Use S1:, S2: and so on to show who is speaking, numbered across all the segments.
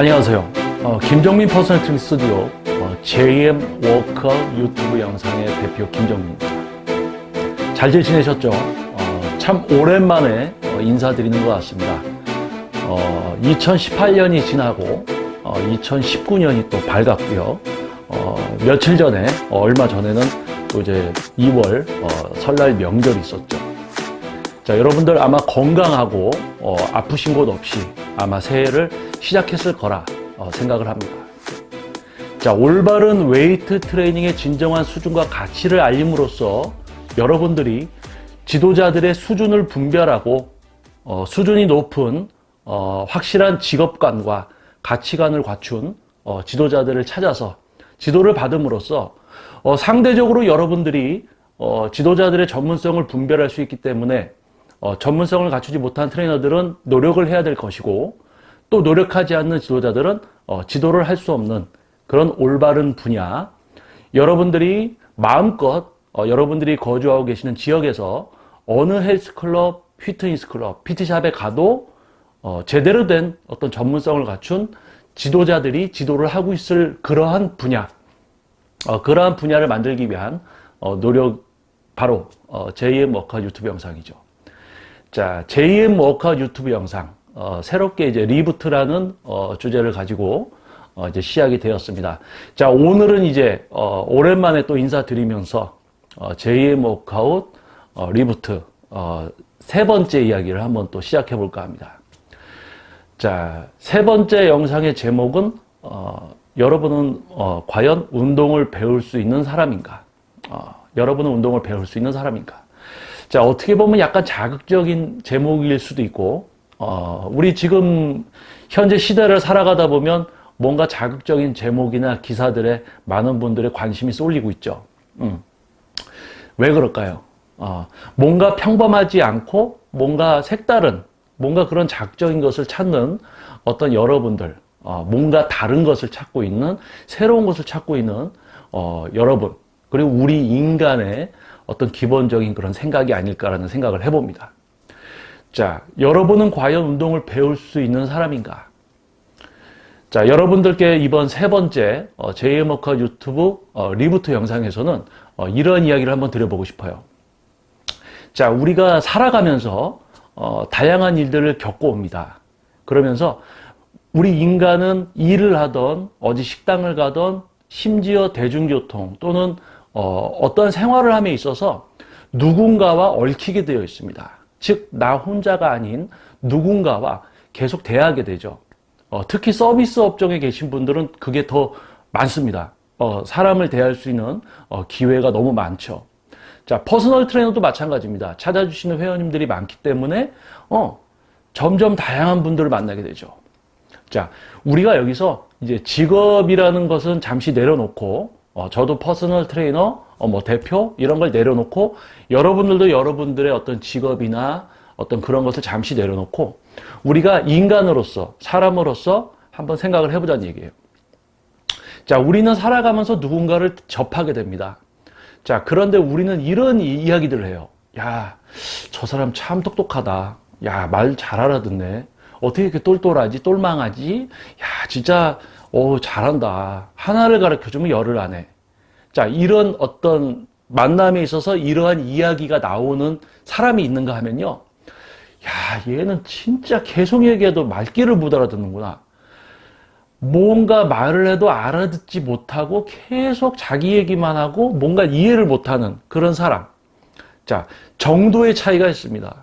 S1: 안녕하세요. 김정민 퍼스널 트레이닝 스튜디오 JM 워크아웃 유튜브 영상의 대표 김정민입니다. 잘들 지내셨죠? 참 오랜만에 인사드리는 것 같습니다. 2018년이 지나고 2019년이 또 밝았고요. 며칠 전에 얼마 전에는 또 이제 2월 설날 명절이 있었죠. 자, 여러분들 아마 건강하고 아프신 곳 없이 아마 새해를 시작했을 거라 생각을 합니다. 자, 올바른 웨이트 트레이닝의 진정한 수준과 가치를 알림으로써 여러분들이 지도자들의 수준을 분별하고 수준이 높은 확실한 직업관과 가치관을 갖춘 지도자들을 찾아서 지도를 받음으로써 상대적으로 여러분들이 지도자들의 전문성을 분별할 수 있기 때문에 전문성을 갖추지 못한 트레이너들은 노력을 해야 될 것이고, 또 노력하지 않는 지도자들은 지도를 할 수 없는 그런 올바른 분야, 여러분들이 마음껏 여러분들이 거주하고 계시는 지역에서 어느 헬스클럽, 피트니스클럽, PT샵에 가도 제대로 된 어떤 전문성을 갖춘 지도자들이 지도를 하고 있을 그러한 분야, 그러한 분야를 만들기 위한 노력, 바로 JM 워크아웃 유튜브 영상이죠. 자, JM 워크아웃 유튜브 영상, 새롭게 이제 리부트라는 주제를 가지고 이제 시작이 되었습니다. 자, 오늘은 이제 오랜만에 또 인사드리면서 JM 워크아웃 리부트 세 번째 이야기를 한번 또 시작해 볼까 합니다. 자, 세 번째 영상의 제목은 여러분은 과연 운동을 배울 수 있는 사람인가? 여러분은 운동을 배울 수 있는 사람인가? 자, 어떻게 보면 약간 자극적인 제목일 수도 있고, 우리 지금 현재 시대를 살아가다 보면 뭔가 자극적인 제목이나 기사들에 많은 분들의 관심이 쏠리고 있죠. 왜 그럴까요? 뭔가 평범하지 않고 뭔가 색다른, 뭔가 그런 자극적인 것을 찾는 어떤 여러분들, 뭔가 다른 것을 찾고 있는, 새로운 것을 찾고 있는 여러분, 그리고 우리 인간의 어떤 기본적인 그런 생각이 아닐까라는 생각을 해봅니다. 자, 여러분은 과연 운동을 배울 수 있는 사람인가? 자, 여러분들께 이번 세 번째 JM 워크아웃 유튜브 리부트 영상에서는 이런 이야기를 한번 드려보고 싶어요. 자, 우리가 살아가면서 다양한 일들을 겪어옵니다. 그러면서 우리 인간은 일을 하던, 어디 식당을 가던, 심지어 대중교통 또는 어떤 생활을 함에 있어서 누군가와 얽히게 되어 있습니다. 즉, 나 혼자가 아닌 누군가와 계속 대하게 되죠. 특히 서비스 업종에 계신 분들은 그게 더 많습니다. 사람을 대할 수 있는 기회가 너무 많죠. 자, 퍼스널 트레이너도 마찬가지입니다. 찾아주시는 회원님들이 많기 때문에 점점 다양한 분들을 만나게 되죠. 자, 우리가 여기서 이제 직업이라는 것은 잠시 내려놓고, 저도 퍼스널 트레이너, 대표 이런 걸 내려놓고, 여러분들도 여러분들의 어떤 직업이나 어떤 그런 것을 잠시 내려놓고 우리가 인간으로서, 사람으로서 한번 생각을 해보자는 얘기예요. 자, 우리는 살아가면서 누군가를 접하게 됩니다. 자, 그런데 우리는 이런 이야기들을 해요. 야, 저 사람 참 똑똑하다. 야, 말 잘 알아듣네. 어떻게 이렇게 똘똘하지? 똘망하지? 야, 진짜 잘한다. 하나를 가르쳐주면 열을 안 해. 자, 이런 어떤 만남에 있어서 이러한 이야기가 나오는 사람이 있는가 하면요. 야, 얘는 진짜 계속 얘기해도 말귀를 못 알아듣는구나. 뭔가 말을 해도 알아듣지 못하고 계속 자기 얘기만 하고 뭔가 이해를 못하는 그런 사람. 자, 정도의 차이가 있습니다.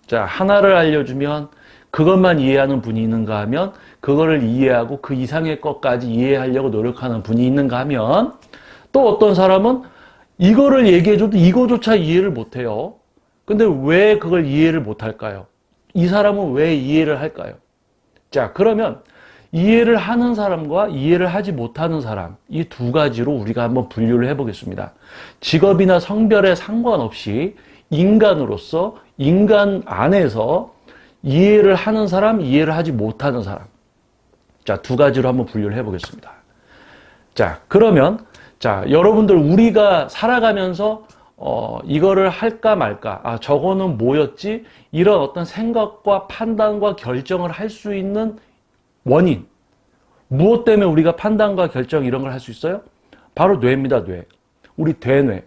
S1: 자, 하나를 알려주면 그것만 이해하는 분이 있는가 하면 그거를 이해하고 그 이상의 것까지 이해하려고 노력하는 분이 있는가 하면 또 어떤 사람은 이거를 얘기해줘도 이거조차 이해를 못해요. 근데 왜 그걸 이해를 못할까요? 이 사람은 왜 이해를 할까요? 자, 그러면 이해를 하는 사람과 이해를 하지 못하는 사람, 이 두 가지로 우리가 한번 분류를 해보겠습니다. 직업이나 성별에 상관없이 인간으로서 인간 안에서 이해를 하는 사람, 이해를 하지 못하는 사람. 자, 두 가지로 한번 분류를 해보겠습니다. 자, 그러면 여러분들 우리가 살아가면서 이거를 할까 말까, 저거는 뭐였지? 이런 어떤 생각과 판단과 결정을 할 수 있는 원인, 무엇 때문에 우리가 판단과 결정 이런 걸 할 수 있어요? 바로 뇌입니다, 뇌. 우리 대뇌.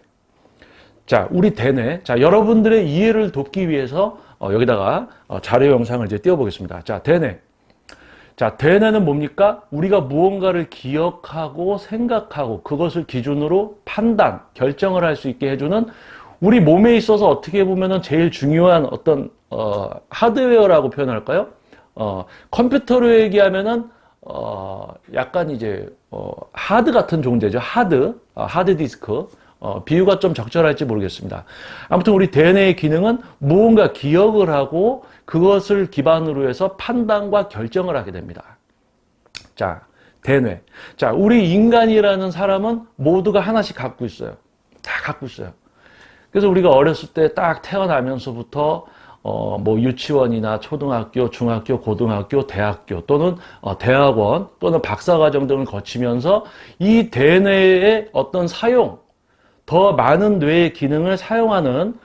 S1: 자, 우리 대뇌. 자, 여러분들의 이해를 돕기 위해서 여기다가 자료 영상을 이제 띄워보겠습니다. 자, 대뇌. 자, 대뇌는 뭡니까? 우리가 무언가를 기억하고 생각하고 그것을 기준으로 판단, 결정을 할 수 있게 해주는 우리 몸에 있어서 어떻게 보면은 제일 중요한 어떤 하드웨어라고 표현할까요? 컴퓨터로 얘기하면은 약간 이제 하드 같은 존재죠. 하드 디스크. 비유가 좀 적절할지 모르겠습니다. 아무튼 우리 대뇌의 기능은 무언가 기억을 하고 그것을 기반으로 해서 판단과 결정을 하게 됩니다. 자, 대뇌. 자, 우리 인간이라는 사람은 모두가 하나씩 갖고 있어요. 다 갖고 있어요. 그래서 우리가 어렸을 때 딱 태어나면서부터 뭐 유치원이나 초등학교, 중학교, 고등학교, 대학교 또는 대학원 또는 박사과정 등을 거치면서 이 대뇌의 어떤 사용, 더 많은 뇌의 기능을 사용하는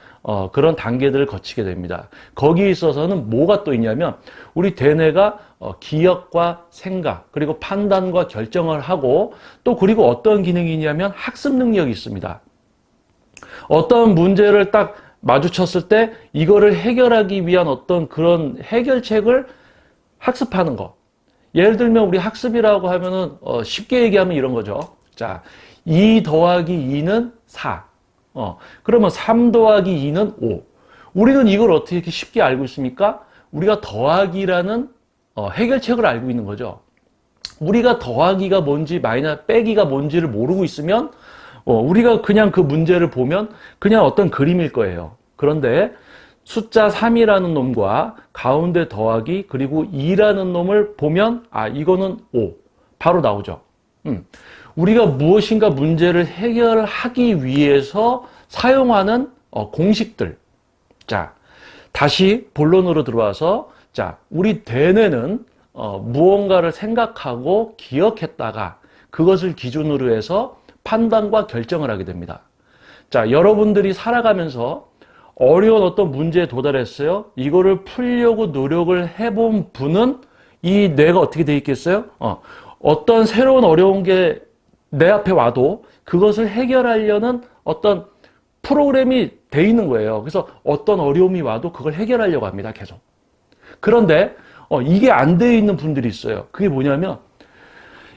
S1: 그런 단계들을 거치게 됩니다. 거기에 있어서는 뭐가 또 있냐면 우리 대뇌가 기억과 생각 그리고 판단과 결정을 하고 또 그리고 어떤 기능이 있냐면 학습 능력이 있습니다. 어떤 문제를 딱 마주쳤을 때 이거를 해결하기 위한 어떤 그런 해결책을 학습하는 거. 예를 들면 우리 학습이라고 하면은 쉽게 얘기하면 이런 거죠. 자, 2 더하기 2는 4. 그러면 3 더하기 2는 5. 우리는 이걸 어떻게 이렇게 쉽게 알고 있습니까? 우리가 더하기라는 해결책을 알고 있는 거죠. 우리가 더하기가 뭔지 빼기가 뭔지를 모르고 있으면 우리가 그냥 그 문제를 보면 그냥 어떤 그림일 거예요. 그런데 숫자 3이라는 놈과 가운데 더하기 그리고 2라는 놈을 보면 이거는 5 바로 나오죠. 우리가 무엇인가 문제를 해결하기 위해서 사용하는 공식들. 자, 다시 본론으로 들어와서 자, 우리 대뇌는 무언가를 생각하고 기억했다가 그것을 기준으로 해서 판단과 결정을 하게 됩니다. 자, 여러분들이 살아가면서 어려운 어떤 문제에 도달했어요. 이거를 풀려고 노력을 해본 분은 이 뇌가 어떻게 돼 있겠어요? 어떤 새로운 어려운 게 내 앞에 와도 그것을 해결하려는 어떤 프로그램이 돼 있는 거예요. 그래서 어떤 어려움이 와도 그걸 해결하려고 합니다. 계속. 그런데 이게 안 돼 있는 분들이 있어요. 그게 뭐냐면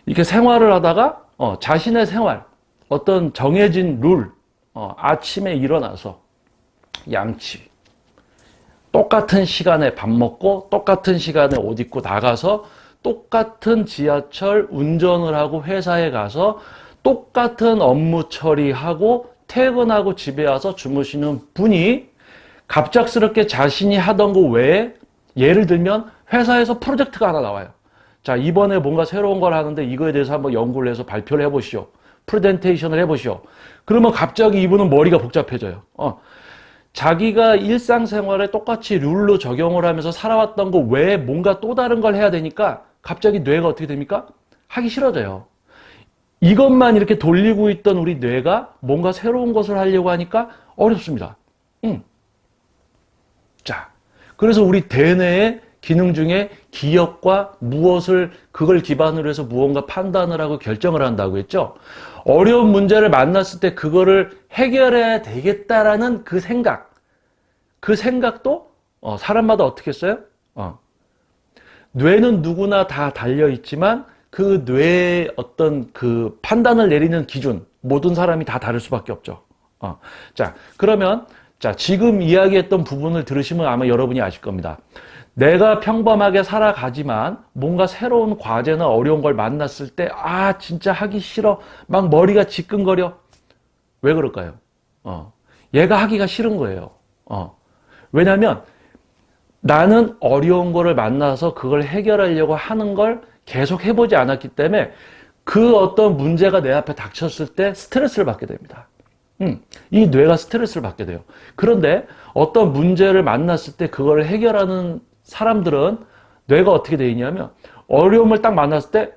S1: 이렇게 생활을 하다가 자신의 생활, 어떤 정해진 룰, 아침에 일어나서 양치, 똑같은 시간에 밥 먹고 똑같은 시간에 옷 입고 나가서 똑같은 지하철 운전을 하고 회사에 가서 똑같은 업무 처리하고 퇴근하고 집에 와서 주무시는 분이 갑작스럽게 자신이 하던 거 외에 예를 들면 회사에서 프로젝트가 하나 나와요. 자, 이번에 뭔가 새로운 걸 하는데 이거에 대해서 한번 연구를 해서 발표를 해보시오. 프레젠테이션을 해보시오. 그러면 갑자기 이분은 머리가 복잡해져요. 자기가 일상생활에 똑같이 룰로 적용을 하면서 살아왔던 거 외에 뭔가 또 다른 걸 해야 되니까 갑자기 뇌가 어떻게 됩니까? 하기 싫어져요. 이것만 이렇게 돌리고 있던 우리 뇌가 뭔가 새로운 것을 하려고 하니까 어렵습니다. 자, 그래서 우리 대뇌의 기능 중에 기억과 무엇을 그걸 기반으로 해서 무언가 판단을 하고 결정을 한다고 했죠. 어려운 문제를 만났을 때 그거를 해결해야 되겠다라는 그 생각도 사람마다 어떻게 써요? 뇌는 누구나 다 달려있지만 그 뇌의 어떤 그 판단을 내리는 기준, 모든 사람이 다 다를 수밖에 없죠. 자, 그러면 자, 지금 이야기했던 부분을 들으시면 아마 여러분이 아실 겁니다. 내가 평범하게 살아가지만 뭔가 새로운 과제나 어려운 걸 만났을 때 진짜 하기 싫어. 막 머리가 지끈거려. 왜 그럴까요? 얘가 하기가 싫은 거예요. 왜냐면 나는 어려운 거를 만나서 그걸 해결하려고 하는 걸 계속 해보지 않았기 때문에 그 어떤 문제가 내 앞에 닥쳤을 때 스트레스를 받게 됩니다. 이 뇌가 스트레스를 받게 돼요. 그런데 어떤 문제를 만났을 때 그걸 해결하는 사람들은 뇌가 어떻게 되어 있냐면 어려움을 딱 만났을 때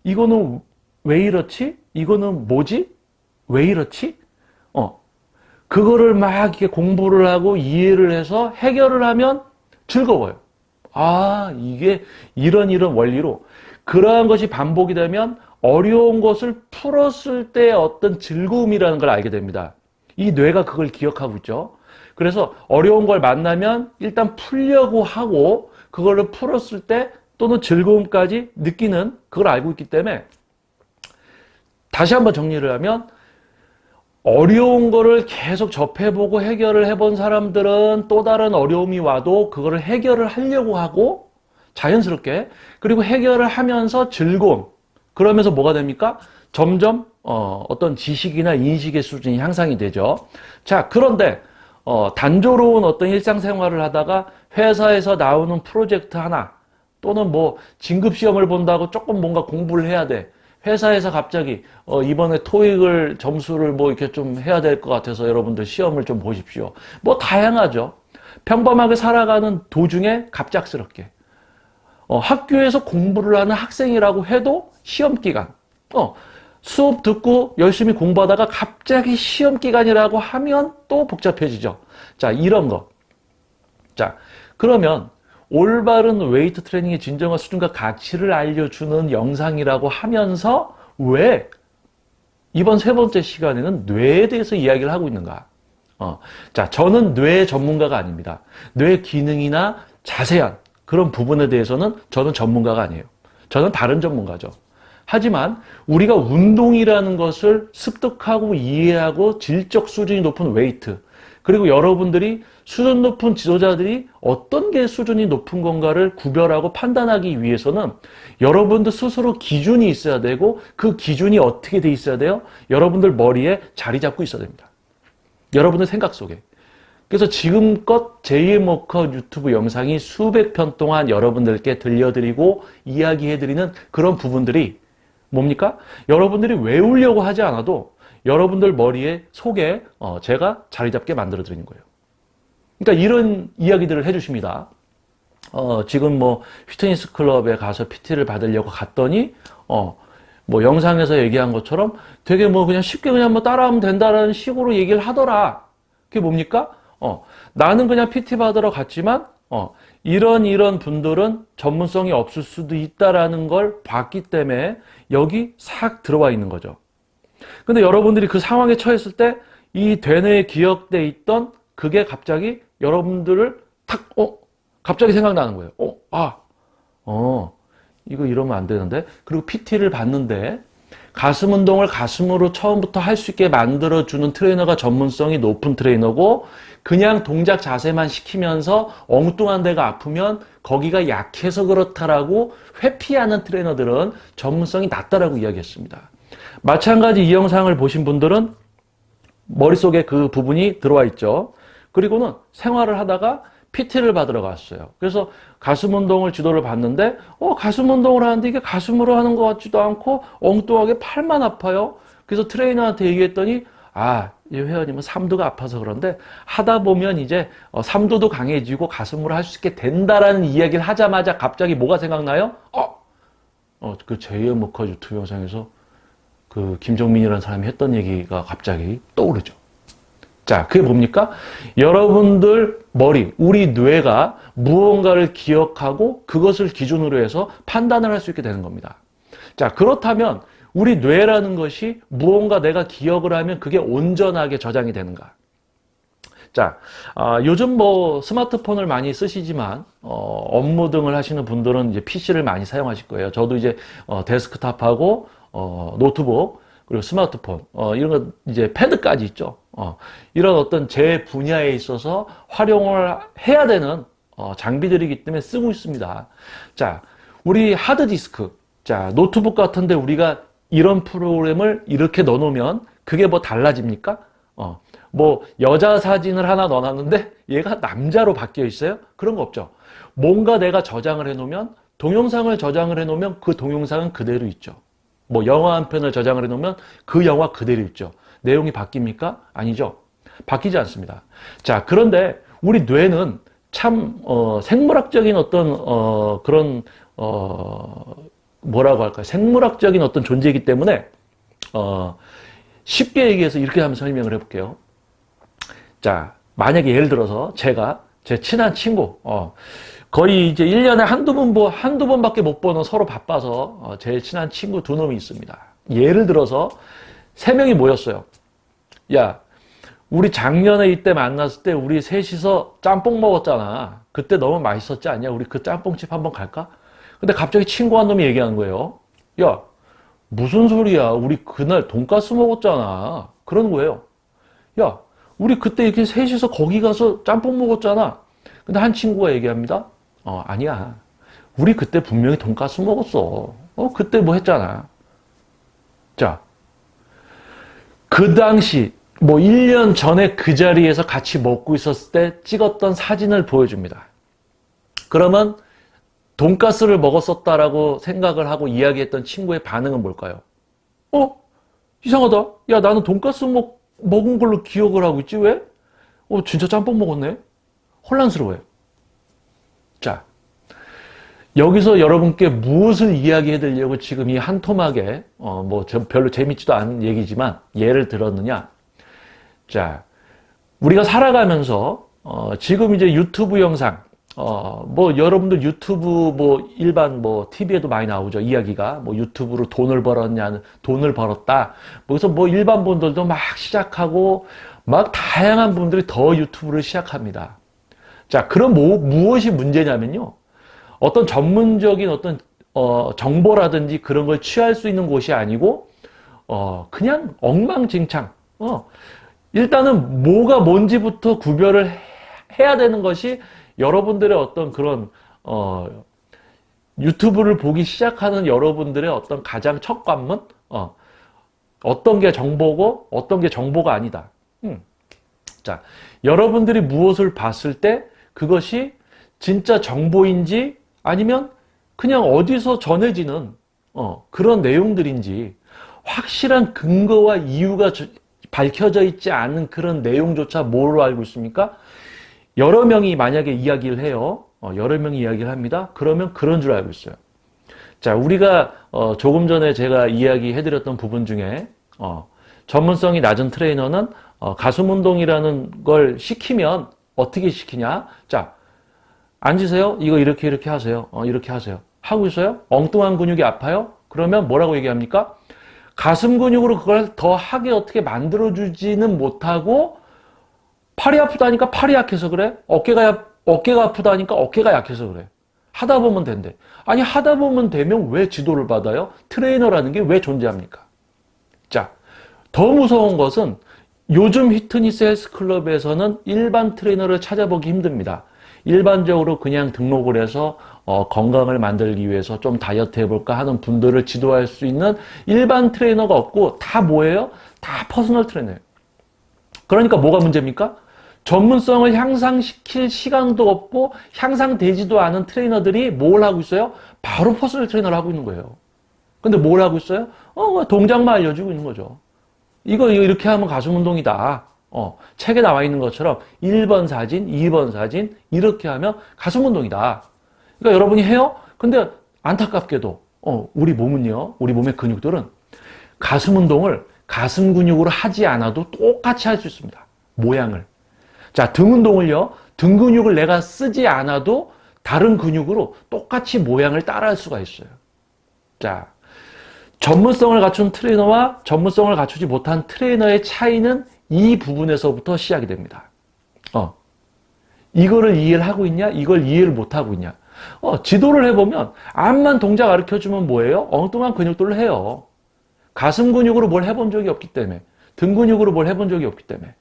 S1: 이거는 왜 이렇지? 이거는 뭐지? 왜 이렇지? 그거를 막 이렇게 공부를 하고 이해를 해서 해결을 하면 즐거워요. 이게 이런 원리로 그러한 것이 반복이 되면 어려운 것을 풀었을 때 어떤 즐거움이라는 걸 알게 됩니다. 이 뇌가 그걸 기억하고 있죠. 그래서 어려운 걸 만나면 일단 풀려고 하고 그거를 풀었을 때 또는 즐거움까지 느끼는 그걸 알고 있기 때문에 다시 한번 정리를 하면 어려운 거를 계속 접해보고 해결을 해본 사람들은 또 다른 어려움이 와도 그거를 해결을 하려고 하고 자연스럽게 그리고 해결을 하면서 즐거움 그러면서 뭐가 됩니까? 점점 어떤 지식이나 인식의 수준이 향상이 되죠. 자, 그런데 단조로운 어떤 일상생활을 하다가 회사에서 나오는 프로젝트 하나 또는 뭐 진급시험을 본다고 조금 뭔가 공부를 해야 돼. 회사에서 갑자기 이번에 토익을 점수를 뭐 이렇게 좀 해야 될 것 같아서 여러분들 시험을 좀 보십시오. 뭐 다양하죠. 평범하게 살아가는 도중에 갑작스럽게 학교에서 공부를 하는 학생이라고 해도 시험 기간 수업 듣고 열심히 공부하다가 갑자기 시험 기간이라고 하면 또 복잡해지죠. 자, 이런 거. 자, 그러면 올바른 웨이트 트레이닝의 진정한 수준과 가치를 알려주는 영상이라고 하면서 왜 이번 세 번째 시간에는 뇌에 대해서 이야기를 하고 있는가? 자, 저는 뇌 전문가가 아닙니다. 뇌 기능이나 자세한 그런 부분에 대해서는 저는 전문가가 아니에요. 저는 다른 전문가죠. 하지만 우리가 운동이라는 것을 습득하고 이해하고 질적 수준이 높은 웨이트 그리고 여러분들이 수준 높은 지도자들이 어떤 게 수준이 높은 건가를 구별하고 판단하기 위해서는 여러분들 스스로 기준이 있어야 되고 그 기준이 어떻게 돼 있어야 돼요? 여러분들 머리에 자리 잡고 있어야 됩니다. 여러분들 생각 속에. 그래서 지금껏 제2의 워커 유튜브 영상이 수백 편 동안 여러분들께 들려드리고 이야기해드리는 그런 부분들이 뭡니까? 여러분들이 외우려고 하지 않아도 여러분들 머리에 속에 제가 자리 잡게 만들어 드리는 거예요. 그러니까 이런 이야기들을 해주십니다. 지금 뭐 휘트니스 클럽에 가서 PT를 받으려고 갔더니 뭐 영상에서 얘기한 것처럼 되게 뭐 그냥 쉽게 그냥 뭐 따라하면 된다라는 식으로 얘기를 하더라. 그게 뭡니까? 나는 그냥 PT 받으러 갔지만 이런 분들은 전문성이 없을 수도 있다라는 걸 봤기 때문에 여기 싹 들어와 있는 거죠. 근데 여러분들이 그 상황에 처했을 때 이 되뇌에 기억돼 있던 그게 갑자기 여러분들을 탁 갑자기 생각나는 거예요. 이거 이러면 안 되는데. 그리고 PT를 받는데 가슴 운동을 가슴으로 처음부터 할 수 있게 만들어주는 트레이너가 전문성이 높은 트레이너고 그냥 동작 자세만 시키면서 엉뚱한 데가 아프면 거기가 약해서 그렇다라고 회피하는 트레이너들은 전문성이 낮다라고 이야기했습니다. 마찬가지 이 영상을 보신 분들은 머릿속에 그 부분이 들어와 있죠. 그리고는 생활을 하다가 PT를 받으러 갔어요. 그래서 가슴 운동을 지도를 받는데 가슴 운동을 하는데 이게 가슴으로 하는 것 같지도 않고 엉뚱하게 팔만 아파요. 그래서 트레이너한테 얘기했더니 이 회원님은 삼두가 아파서 그런데 하다 보면 이제 삼두도 강해지고 가슴으로 할 수 있게 된다라는 이야기를 하자마자 갑자기 뭐가 생각나요? 그 제2의 워커 유튜브 영상에서 그 김정민이라는 사람이 했던 얘기가 갑자기 떠오르죠. 자, 그게 뭡니까? 여러분들 머리, 우리 뇌가 무언가를 기억하고 그것을 기준으로 해서 판단을 할 수 있게 되는 겁니다. 자, 그렇다면 우리 뇌라는 것이 무언가 내가 기억을 하면 그게 온전하게 저장이 되는가? 자, 요즘 뭐 스마트폰을 많이 쓰시지만 업무 등을 하시는 분들은 이제 PC를 많이 사용하실 거예요. 저도 이제 데스크탑하고 노트북 그리고 스마트폰 이런 거 이제 패드까지 있죠. 이런 어떤 제 분야에 있어서 활용을 해야 되는 장비들이기 때문에 쓰고 있습니다. 자, 우리 하드디스크, 자 노트북 같은데 우리가 이런 프로그램을 이렇게 넣어놓으면 그게 뭐 달라집니까? 뭐 여자 사진을 하나 넣어놨는데 얘가 남자로 바뀌어 있어요? 그런 거 없죠. 뭔가 내가 저장을 해놓으면 동영상을 저장을 해놓으면 그 동영상은 그대로 있죠. 뭐 영화 한 편을 저장을 해놓으면 그 영화 그대로 있죠. 내용이 바뀝니까? 아니죠. 바뀌지 않습니다. 자, 그런데 우리 뇌는 참 생물학적인 어떤 그런 뭐라고 할까요? 생물학적인 어떤 존재이기 때문에 쉽게 얘기해서 이렇게 한번 설명을 해볼게요. 자, 만약에 예를 들어서 제가 제 친한 친구 거의 이제 1년에 한두 번밖에 못 보는 서로 바빠서 제일 친한 친구 두 놈이 있습니다. 예를 들어서 세 명이 모였어요. 야, 우리 작년에 이때 만났을 때 우리 셋이서 짬뽕 먹었잖아. 그때 너무 맛있었지 않냐? 우리 그 짬뽕집 한번 갈까? 근데 갑자기 친구 한 놈이 얘기하는 거예요. 야, 무슨 소리야? 우리 그날 돈가스 먹었잖아. 그러는 거예요. 야, 우리 그때 이렇게 셋이서 거기 가서 짬뽕 먹었잖아. 근데 한 친구가 얘기합니다. 아니야. 우리 그때 분명히 돈가스 먹었어. 그때 뭐 했잖아. 자, 그 당시, 1년 전에 그 자리에서 같이 먹고 있었을 때 찍었던 사진을 보여줍니다. 그러면 돈가스를 먹었었다라고 생각을 하고 이야기했던 친구의 반응은 뭘까요? 이상하다. 야, 나는 돈가스 먹은 걸로 기억을 하고 있지, 왜? 진짜 짬뽕 먹었네? 혼란스러워요. 자, 여기서 여러분께 무엇을 이야기해 드리려고 지금 이 한 토막에, 별로 재밌지도 않은 얘기지만 예를 들었느냐? 자, 우리가 살아가면서, 지금 이제 유튜브 영상, 여러분들 유튜브 일반 TV에도 많이 나오죠. 이야기가. 유튜브로 돈을 벌었다. 그래서 일반 분들도 막 시작하고, 막 다양한 분들이 더 유튜브를 시작합니다. 자, 그럼 무엇이 문제냐면요. 어떤 전문적인 정보라든지 그런 걸 취할 수 있는 곳이 아니고, 그냥 엉망진창. 일단은 뭐가 뭔지부터 구별을 해야 되는 것이 여러분들의 어떤 그런, 유튜브를 보기 시작하는 여러분들의 어떤 가장 첫 관문? 어떤 게 정보고, 어떤 게 정보가 아니다. 자, 여러분들이 무엇을 봤을 때 그것이 진짜 정보인지 아니면 그냥 어디서 전해지는 그런 내용들인지 확실한 근거와 이유가 밝혀져 있지 않은 그런 내용조차 뭐로 알고 있습니까? 여러 명이 만약에 이야기를 해요. 여러 명이 이야기를 합니다. 그러면 그런 줄 알고 있어요. 자, 우리가 조금 전에 제가 이야기해드렸던 부분 중에 전문성이 낮은 트레이너는 가슴 운동이라는 걸 시키면 어떻게 시키냐? 자, 앉으세요. 이거 이렇게 하세요. 이렇게 하세요. 하고 있어요? 엉뚱한 근육이 아파요? 그러면 뭐라고 얘기합니까? 가슴 근육으로 그걸 더 하게 어떻게 만들어주지는 못하고 팔이 아프다니까 팔이 약해서 그래? 어깨가 아프다니까 어깨가 약해서 그래. 하다 보면 된대. 아니, 하다 보면 되면 왜 지도를 받아요? 트레이너라는 게 왜 존재합니까? 자, 더 무서운 것은 요즘 피트니스 헬스클럽에서는 일반 트레이너를 찾아보기 힘듭니다. 일반적으로 그냥 등록을 해서 건강을 만들기 위해서 좀 다이어트 해볼까 하는 분들을 지도할 수 있는 일반 트레이너가 없고 다 뭐예요? 다 퍼스널 트레이너예요. 그러니까 뭐가 문제입니까? 전문성을 향상시킬 시간도 없고 향상되지도 않은 트레이너들이 뭘 하고 있어요? 바로 퍼스널 트레이너를 하고 있는 거예요. 근데 뭘 하고 있어요? 동작만 알려주고 있는 거죠. 이거 이렇게 하면 가슴 운동이다. 책에 나와 있는 것처럼 1번 사진, 2번 사진 이렇게 하면 가슴 운동이다. 그러니까 여러분이 해요? 근데 안타깝게도 우리 몸의 근육들은 가슴 운동을 가슴 근육으로 하지 않아도 똑같이 할 수 있습니다. 모양을. 자, 등 운동을요. 등 근육을 내가 쓰지 않아도 다른 근육으로 똑같이 모양을 따라할 수가 있어요. 자, 전문성을 갖춘 트레이너와 전문성을 갖추지 못한 트레이너의 차이는 이 부분에서부터 시작이 됩니다. 이거를 이해를 하고 있냐? 이걸 이해를 못하고 있냐? 지도를 해보면 암만 동작 가르쳐주면 뭐예요? 엉뚱한 근육들을 해요. 가슴 근육으로 뭘 해본 적이 없기 때문에, 등 근육으로 뭘 해본 적이 없기 때문에.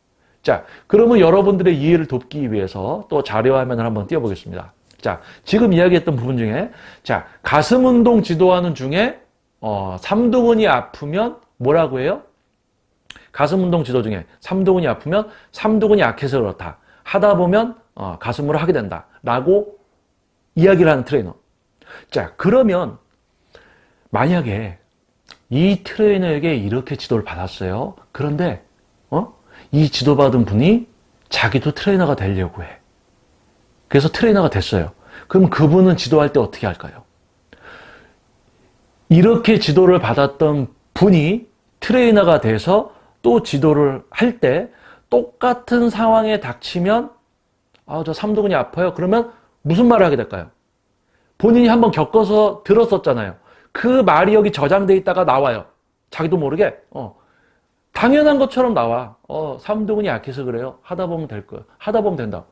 S1: 자, 그러면 여러분들의 이해를 돕기 위해서 또 자료 화면을 한번 띄워보겠습니다. 자, 지금 이야기했던 부분 중에, 자, 가슴 운동 지도하는 중에 삼두근이 아프면 뭐라고 해요? 가슴 운동 지도 중에 삼두근이 아프면 삼두근이 약해서 그렇다. 하다 보면 가슴으로 하게 된다. 라고 이야기를 하는 트레이너. 자, 그러면 만약에 이 트레이너에게 이렇게 지도를 받았어요. 그런데 이 지도받은 분이 자기도 트레이너가 되려고 해. 그래서 트레이너가 됐어요. 그럼 그분은 지도할 때 어떻게 할까요? 이렇게 지도를 받았던 분이 트레이너가 돼서 또 지도를 할 때 똑같은 상황에 닥치면 저 삼두근이 아파요. 그러면 무슨 말을 하게 될까요? 본인이 한번 겪어서 들었었잖아요. 그 말이 여기 저장돼 있다가 나와요. 자기도 모르게. 당연한 것처럼 나와. 삼두근이 약해서 그래요. 하다 보면 될 거예요. 하다 보면 된다.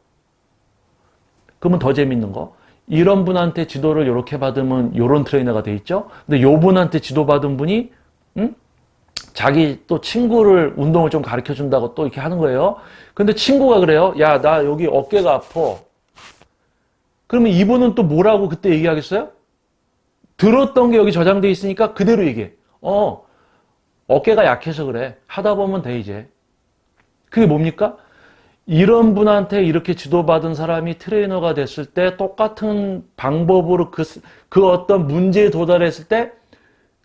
S1: 그러면 더 재밌는 거. 이런 분한테 지도를 이렇게 받으면 이런 트레이너가 돼 있죠. 근데 요 분한테 지도 받은 분이 자기 또 친구를 운동을 좀 가르쳐 준다고 또 이렇게 하는 거예요. 근데 친구가 그래요. 야, 나 여기 어깨가 아파. 그러면 이분은 또 뭐라고 그때 얘기하겠어요? 들었던 게 여기 저장돼 있으니까 그대로 얘기해. 어깨가 약해서 그래. 하다 보면 돼, 이제. 그게 뭡니까? 이런 분한테 이렇게 지도받은 사람이 트레이너가 됐을 때 똑같은 방법으로 그 어떤 문제에 도달했을 때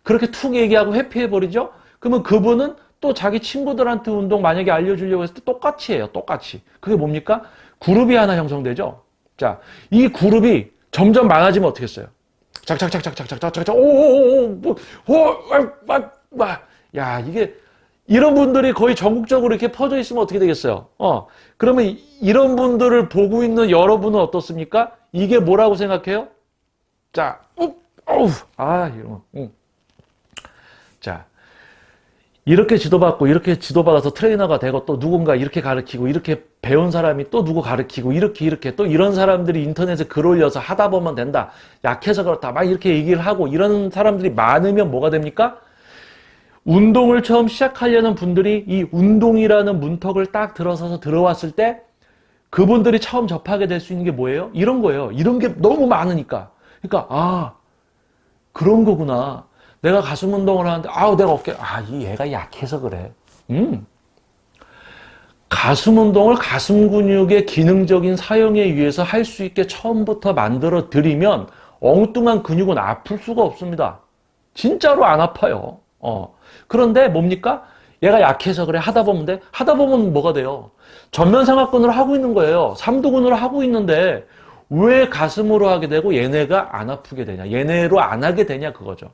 S1: 그렇게 툭 얘기하고 회피해버리죠? 그러면 그분은 또 자기 친구들한테 운동 만약에 알려주려고 했을 때 똑같이 해요. 똑같이. 그게 뭡니까? 그룹이 하나 형성되죠? 자, 이 그룹이 점점 많아지면 어떻게 했어요? 작작작작작작작작 야, 이게 이런 분들이 거의 전국적으로 이렇게 퍼져 있으면 어떻게 되겠어요? 그러면 이런 분들을 보고 있는 여러분은 어떻습니까? 이게 뭐라고 생각해요? 자, 이런 거. 자, 이렇게 지도받고 이렇게 지도받아서 트레이너가 되고 또 누군가 이렇게 가르치고 이렇게 배운 사람이 또 누구 가르치고 이렇게 또 이런 사람들이 인터넷에 글 올려서 하다 보면 된다. 약해서 그렇다. 막 이렇게 얘기를 하고 이런 사람들이 많으면 뭐가 됩니까? 운동을 처음 시작하려는 분들이 이 운동이라는 문턱을 딱 들어서서 들어왔을 때 그분들이 처음 접하게 될 수 있는 게 뭐예요? 이런 거예요. 이런 게 너무 많으니까. 그러니까 그런 거구나. 내가 가슴 운동을 하는데 내가 어깨 이 얘가 약해서 그래. 가슴 운동을 가슴 근육의 기능적인 사용에 의해서 할 수 있게 처음부터 만들어 드리면 엉뚱한 근육은 아플 수가 없습니다. 진짜로 안 아파요. 그런데 뭡니까? 얘가 약해서 그래. 하다 보면 돼. 하다 보면 뭐가 돼요? 전면삼각근으로 하고 있는 거예요. 삼두근으로 하고 있는데 왜 가슴으로 하게 되고 얘네가 안 아프게 되냐? 얘네로 안 하게 되냐? 그거죠.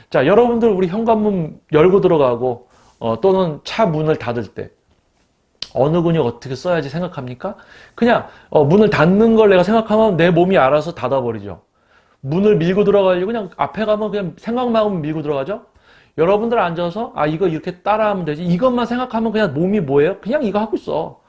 S1: 자, 여러분들 우리 현관문 열고 들어가고 또는 차 문을 닫을 때 어느 근육 어떻게 써야지 생각합니까? 그냥 문을 닫는 걸 내가 생각하면 내 몸이 알아서 닫아버리죠. 문을 밀고 들어가려고 그냥 앞에 가면 그냥 생각만 하면 밀고 들어가죠. 여러분들 앉아서 이거 이렇게 따라하면 되지. 이것만 생각하면 그냥 몸이 뭐예요? 그냥 이거 하고 있어.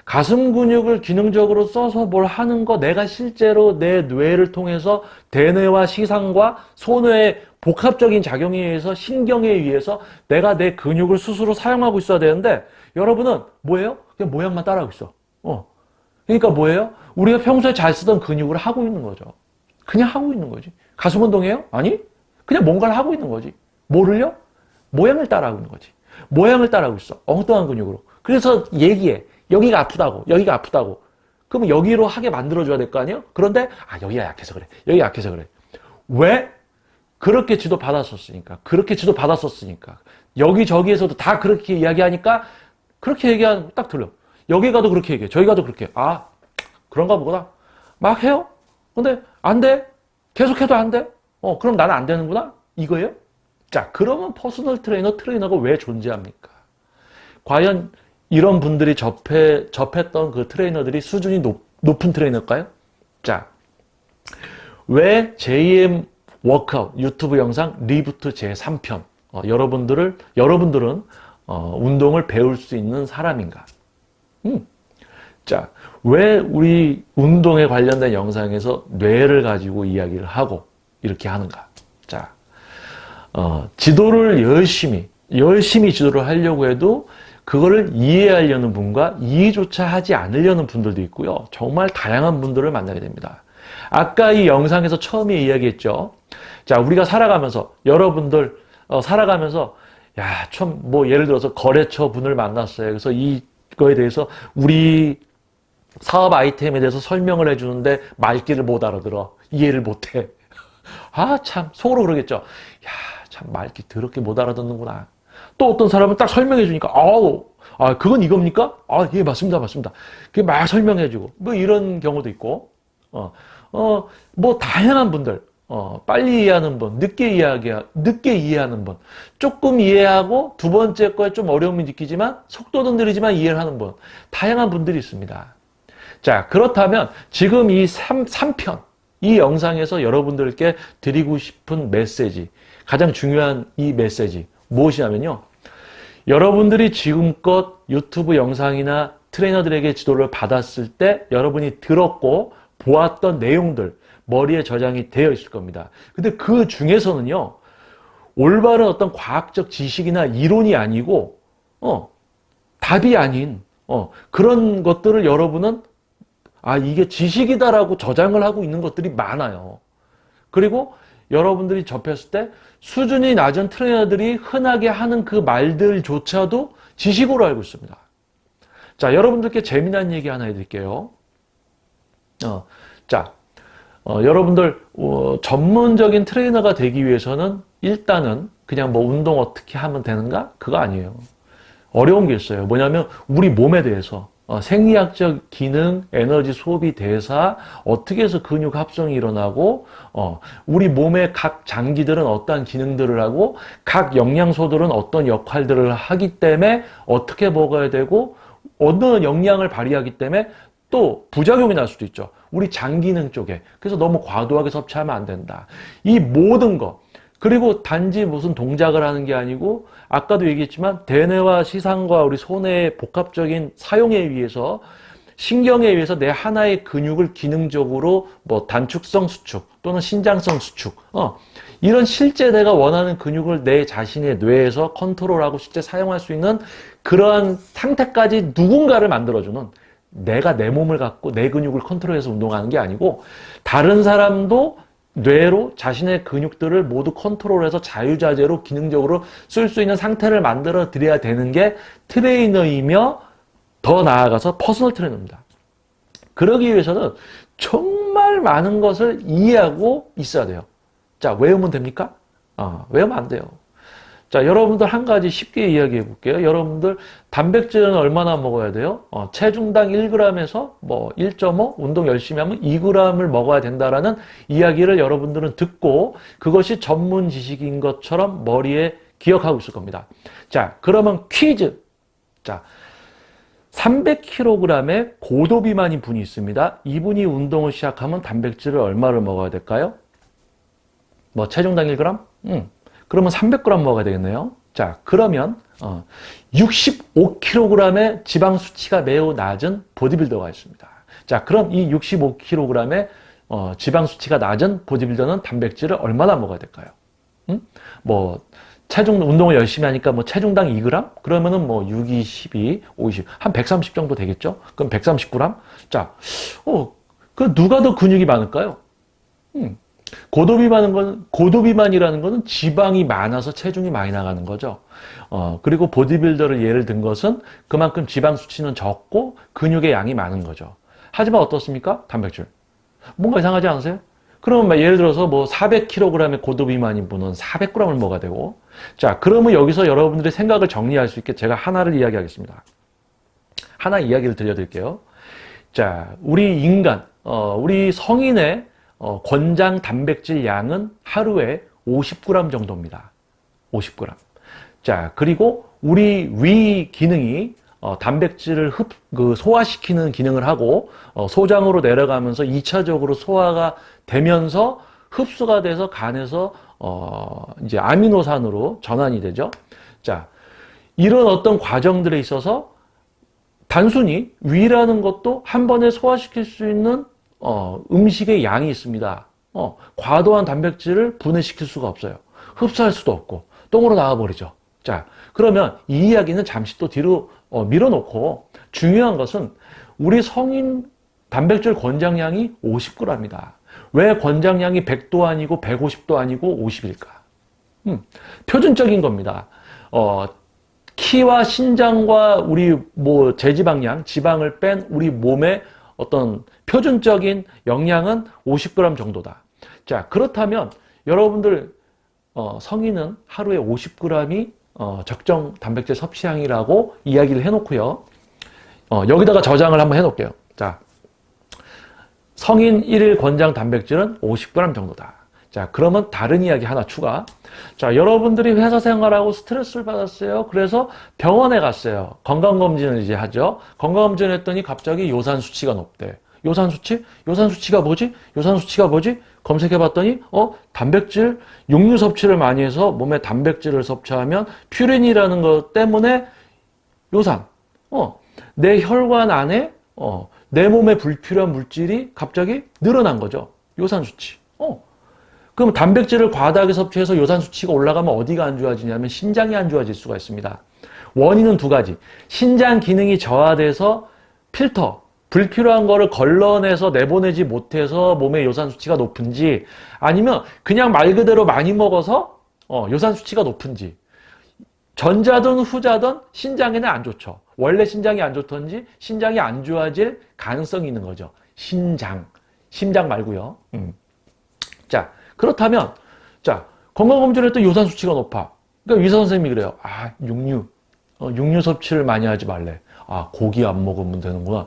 S1: 가슴 근육을 기능적으로 써서 뭘 하는 거 내가 실제로 내 뇌를 통해서 대뇌와 시상과 소뇌의 복합적인 작용에 의해서 신경에 의해서 내가 내 근육을 스스로 사용하고 있어야 되는데 여러분은 뭐예요? 그냥 모양만 따라하고 있어. 그러니까 뭐예요? 우리가 평소에 잘 쓰던 근육을 하고 있는 거죠. 그냥 하고 있는 거지. 가슴 운동해요? 아니? 그냥 뭔가를 하고 있는 거지. 뭐를요? 모양을 따라하고 있는 거지. 모양을 따라하고 있어. 엉뚱한 근육으로. 그래서 얘기해. 여기가 아프다고. 여기가 아프다고. 그러면 여기로 하게 만들어줘야 될 거 아니에요? 그런데 여기가 약해서 그래. 여기가 약해서 그래. 왜? 그렇게 지도 받았었으니까. 그렇게 지도 받았었으니까. 여기저기에서도 다 그렇게 이야기하니까 그렇게 얘기하면 딱 들려. 여기 가도 그렇게 얘기해. 저기 가도 그렇게. 그런가 보구나. 막 해요? 근데 안 돼. 계속해도 안 돼. 그럼 나는 안 되는구나? 이거예요? 자, 그러면 퍼스널 트레이너가 왜 존재합니까? 과연 이런 분들이 접했던 그 트레이너들이 수준이 높은 트레이너일까요? 자, 왜 JM 워크아웃 유튜브 영상 리부트 제3편 여러분들은 운동을 배울 수 있는 사람인가? 자, 왜 우리 운동에 관련된 영상에서 뇌를 가지고 이야기를 하고 이렇게 하는가? 자, 지도를 열심히 지도를 하려고 해도 그거를 이해하려는 분과 이해조차 하지 않으려는 분들도 있고요. 정말 다양한 분들을 만나게 됩니다. 아까 이 영상에서 처음에 이야기했죠. 자, 우리가 살아가면서 여러분들 살아가면서 예를 들어서 거래처 분을 만났어요. 그래서 이거에 대해서 우리 사업 아이템에 대해서 설명을 해주는데 말귀를 못 알아들어. 이해를 못해. 참 속으로 그러겠죠. 참 말귀 더럽게 못 알아듣는구나. 또 어떤 사람은 딱 설명해 주니까 그건 이겁니까? 예, 맞습니다. 그게 막 설명해 주고 뭐 이런 경우도 있고 뭐 다양한 분들 빨리 이해하는 분, 늦게 이해하는 분, 조금 이해하고 두 번째 거에 좀 어려움이 느끼지만 속도는 느리지만 이해를 하는 분, 다양한 분들이 있습니다. 자, 그렇다면 지금 이 3편, 이 영상에서 여러분들께 드리고 싶은 메시지, 가장 중요한 이 메시지 무엇이냐면요. 여러분들이 지금껏 유튜브 영상이나 트레이너들에게 지도를 받았을 때 여러분이 들었고 보았던 내용들 머리에 저장이 되어 있을 겁니다. 근데 그 중에서는요, 올바른 어떤 과학적 지식이나 이론이 아니고 답이 아닌 그런 것들을 여러분은 이게 지식이다라고 저장을 하고 있는 것들이 많아요. 그리고 여러분들이 접했을 때 수준이 낮은 트레이너들이 흔하게 하는 그 말들조차도 지식으로 알고 있습니다. 자, 여러분들께 재미난 얘기 하나 해드릴게요. 여러분들 전문적인 트레이너가 되기 위해서는 일단은 그냥 뭐 운동 어떻게 하면 되는가? 그거 아니에요. 어려운 게 있어요. 뭐냐면 우리 몸에 대해서 생리학적 기능, 에너지 소비, 대사, 어떻게 해서 근육 합성이 일어나고 우리 몸의 각 장기들은 어떠한 기능들을 하고 각 영양소들은 어떤 역할들을 하기 때문에 어떻게 먹어야 되고 어느 영양을 발휘하기 때문에 또 부작용이 날 수도 있죠. 우리 장 기능 쪽에. 그래서 너무 과도하게 섭취하면 안 된다. 이 모든 거. 그리고 단지 무슨 동작을 하는 게 아니고 아까도 얘기했지만 대뇌와 시상과 우리 손의 복합적인 사용에 의해서 신경에 의해서 내 하나의 근육을 기능적으로 뭐 단축성 수축 또는 신장성 수축 이런 실제 내가 원하는 근육을 내 자신의 뇌에서 컨트롤하고 실제 사용할 수 있는 그러한 상태까지 누군가를 만들어주는, 내가 내 몸을 갖고 내 근육을 컨트롤해서 운동하는 게 아니고 다른 사람도 뇌로 자신의 근육들을 모두 컨트롤해서 자유자재로 기능적으로 쓸 수 있는 상태를 만들어 드려야 되는 게 트레이너이며 더 나아가서 퍼스널 트레이너입니다. 그러기 위해서는 정말 많은 것을 이해하고 있어야 돼요. 자, 외우면 됩니까? 외우면 안 돼요. 자, 여러분들 한 가지 쉽게 이야기해 볼게요. 여러분들 단백질은 얼마나 먹어야 돼요? 체중당 1g에서 뭐 1.5, 운동 열심히 하면 2g을 먹어야 된다라는 이야기를 여러분들은 듣고 그것이 전문 지식인 것처럼 머리에 기억하고 있을 겁니다. 자, 그러면 퀴즈. 자, 300kg의 고도 비만인 분이 있습니다. 이분이 운동을 시작하면 단백질을 얼마를 먹어야 될까요? 뭐 체중당 1g? 그러면 300g 먹어야 되겠네요. 자, 그러면 65kg의 지방 수치가 매우 낮은 보디빌더가 있습니다. 자, 그럼 이 65kg의 지방 수치가 낮은 보디빌더는 단백질을 얼마나 먹어야 될까요? 뭐 체중 운동을 열심히 하니까 뭐 체중당 2g? 그러면은 뭐 6, 2, 12, 50, 한 130 정도 되겠죠? 그럼 139g? 자, 그 누가 더 근육이 많을까요? 고도비만이라는 것은 지방이 많아서 체중이 많이 나가는 거죠. 그리고 보디빌더를 예를 든 것은 그만큼 지방 수치는 적고 근육의 양이 많은 거죠. 하지만 어떻습니까? 단백질. 뭔가 이상하지 않으세요? 그러면 예를 들어서 뭐 400kg의 고도비만인 분은 400g을 먹어야 되고, 자, 그러면 여기서 여러분들의 생각을 정리할 수 있게 제가 하나를 이야기하겠습니다. 하나 이야기를 들려드릴게요. 자, 우리 인간, 우리 성인의 권장 단백질 양은 하루에 50g 정도입니다. 50g. 자, 그리고 우리 위 기능이 단백질을 소화시키는 기능을 하고 소장으로 내려가면서 2차적으로 소화가 되면서 흡수가 돼서 간에서 이제 아미노산으로 전환이 되죠. 자, 이런 어떤 과정들에 있어서 단순히 위라는 것도 한 번에 소화시킬 수 있는 음식의 양이 있습니다. 과도한 단백질을 분해시킬 수가 없어요. 흡수할 수도 없고 똥으로 나와버리죠. 자, 그러면 이 이야기는 잠시 또 뒤로 밀어놓고 중요한 것은 우리 성인 단백질 권장량이 50g입니다. 왜 권장량이 100도 아니고 150도 아니고 50일까? 표준적인 겁니다. 키와 신장과 우리 뭐 제지방량, 지방을 뺀 우리 몸의 어떤 표준적인 영양은 50g 정도다. 자, 그렇다면 여러분들 성인은 하루에 50g이 적정 단백질 섭취량이라고 이야기를 해놓고요. 여기다가 저장을 한번 해놓을게요. 자, 성인 1일 권장 단백질은 50g 정도다. 자, 그러면 다른 이야기 하나 추가. 자, 여러분들이 회사 생활하고 스트레스를 받았어요. 그래서 병원에 갔어요. 건강검진을 이제 하죠. 건강검진을 했더니 갑자기 요산 수치가 높대. 요산 수치? 요산 수치가 뭐지? 요산 수치가 뭐지? 검색해 봤더니, 단백질, 육류 섭취를 많이 해서 몸에 단백질을 섭취하면 퓨린이라는 것 때문에 요산. 내 혈관 안에, 내 몸에 불필요한 물질이 갑자기 늘어난 거죠. 요산 수치. 그럼 단백질을 과다하게 섭취해서 요산 수치가 올라가면 어디가 안 좋아지냐면 신장이 안 좋아질 수가 있습니다. 원인은 두 가지. 신장 기능이 저하돼서 필터, 불필요한 거를 걸러내서 내보내지 못해서 몸의 요산 수치가 높은지, 아니면 그냥 말 그대로 많이 먹어서 요산 수치가 높은지. 전자든 후자든 신장에는 안 좋죠. 원래 신장이 안 좋던지 신장이 안 좋아질 가능성이 있는 거죠. 심장 말고요. 자, 그렇다면, 자, 건강검진을 했더니 요산 수치가 높아. 그러니까 의사 선생님이 그래요. 육류 섭취를 많이 하지 말래. 고기 안 먹으면 되는구나.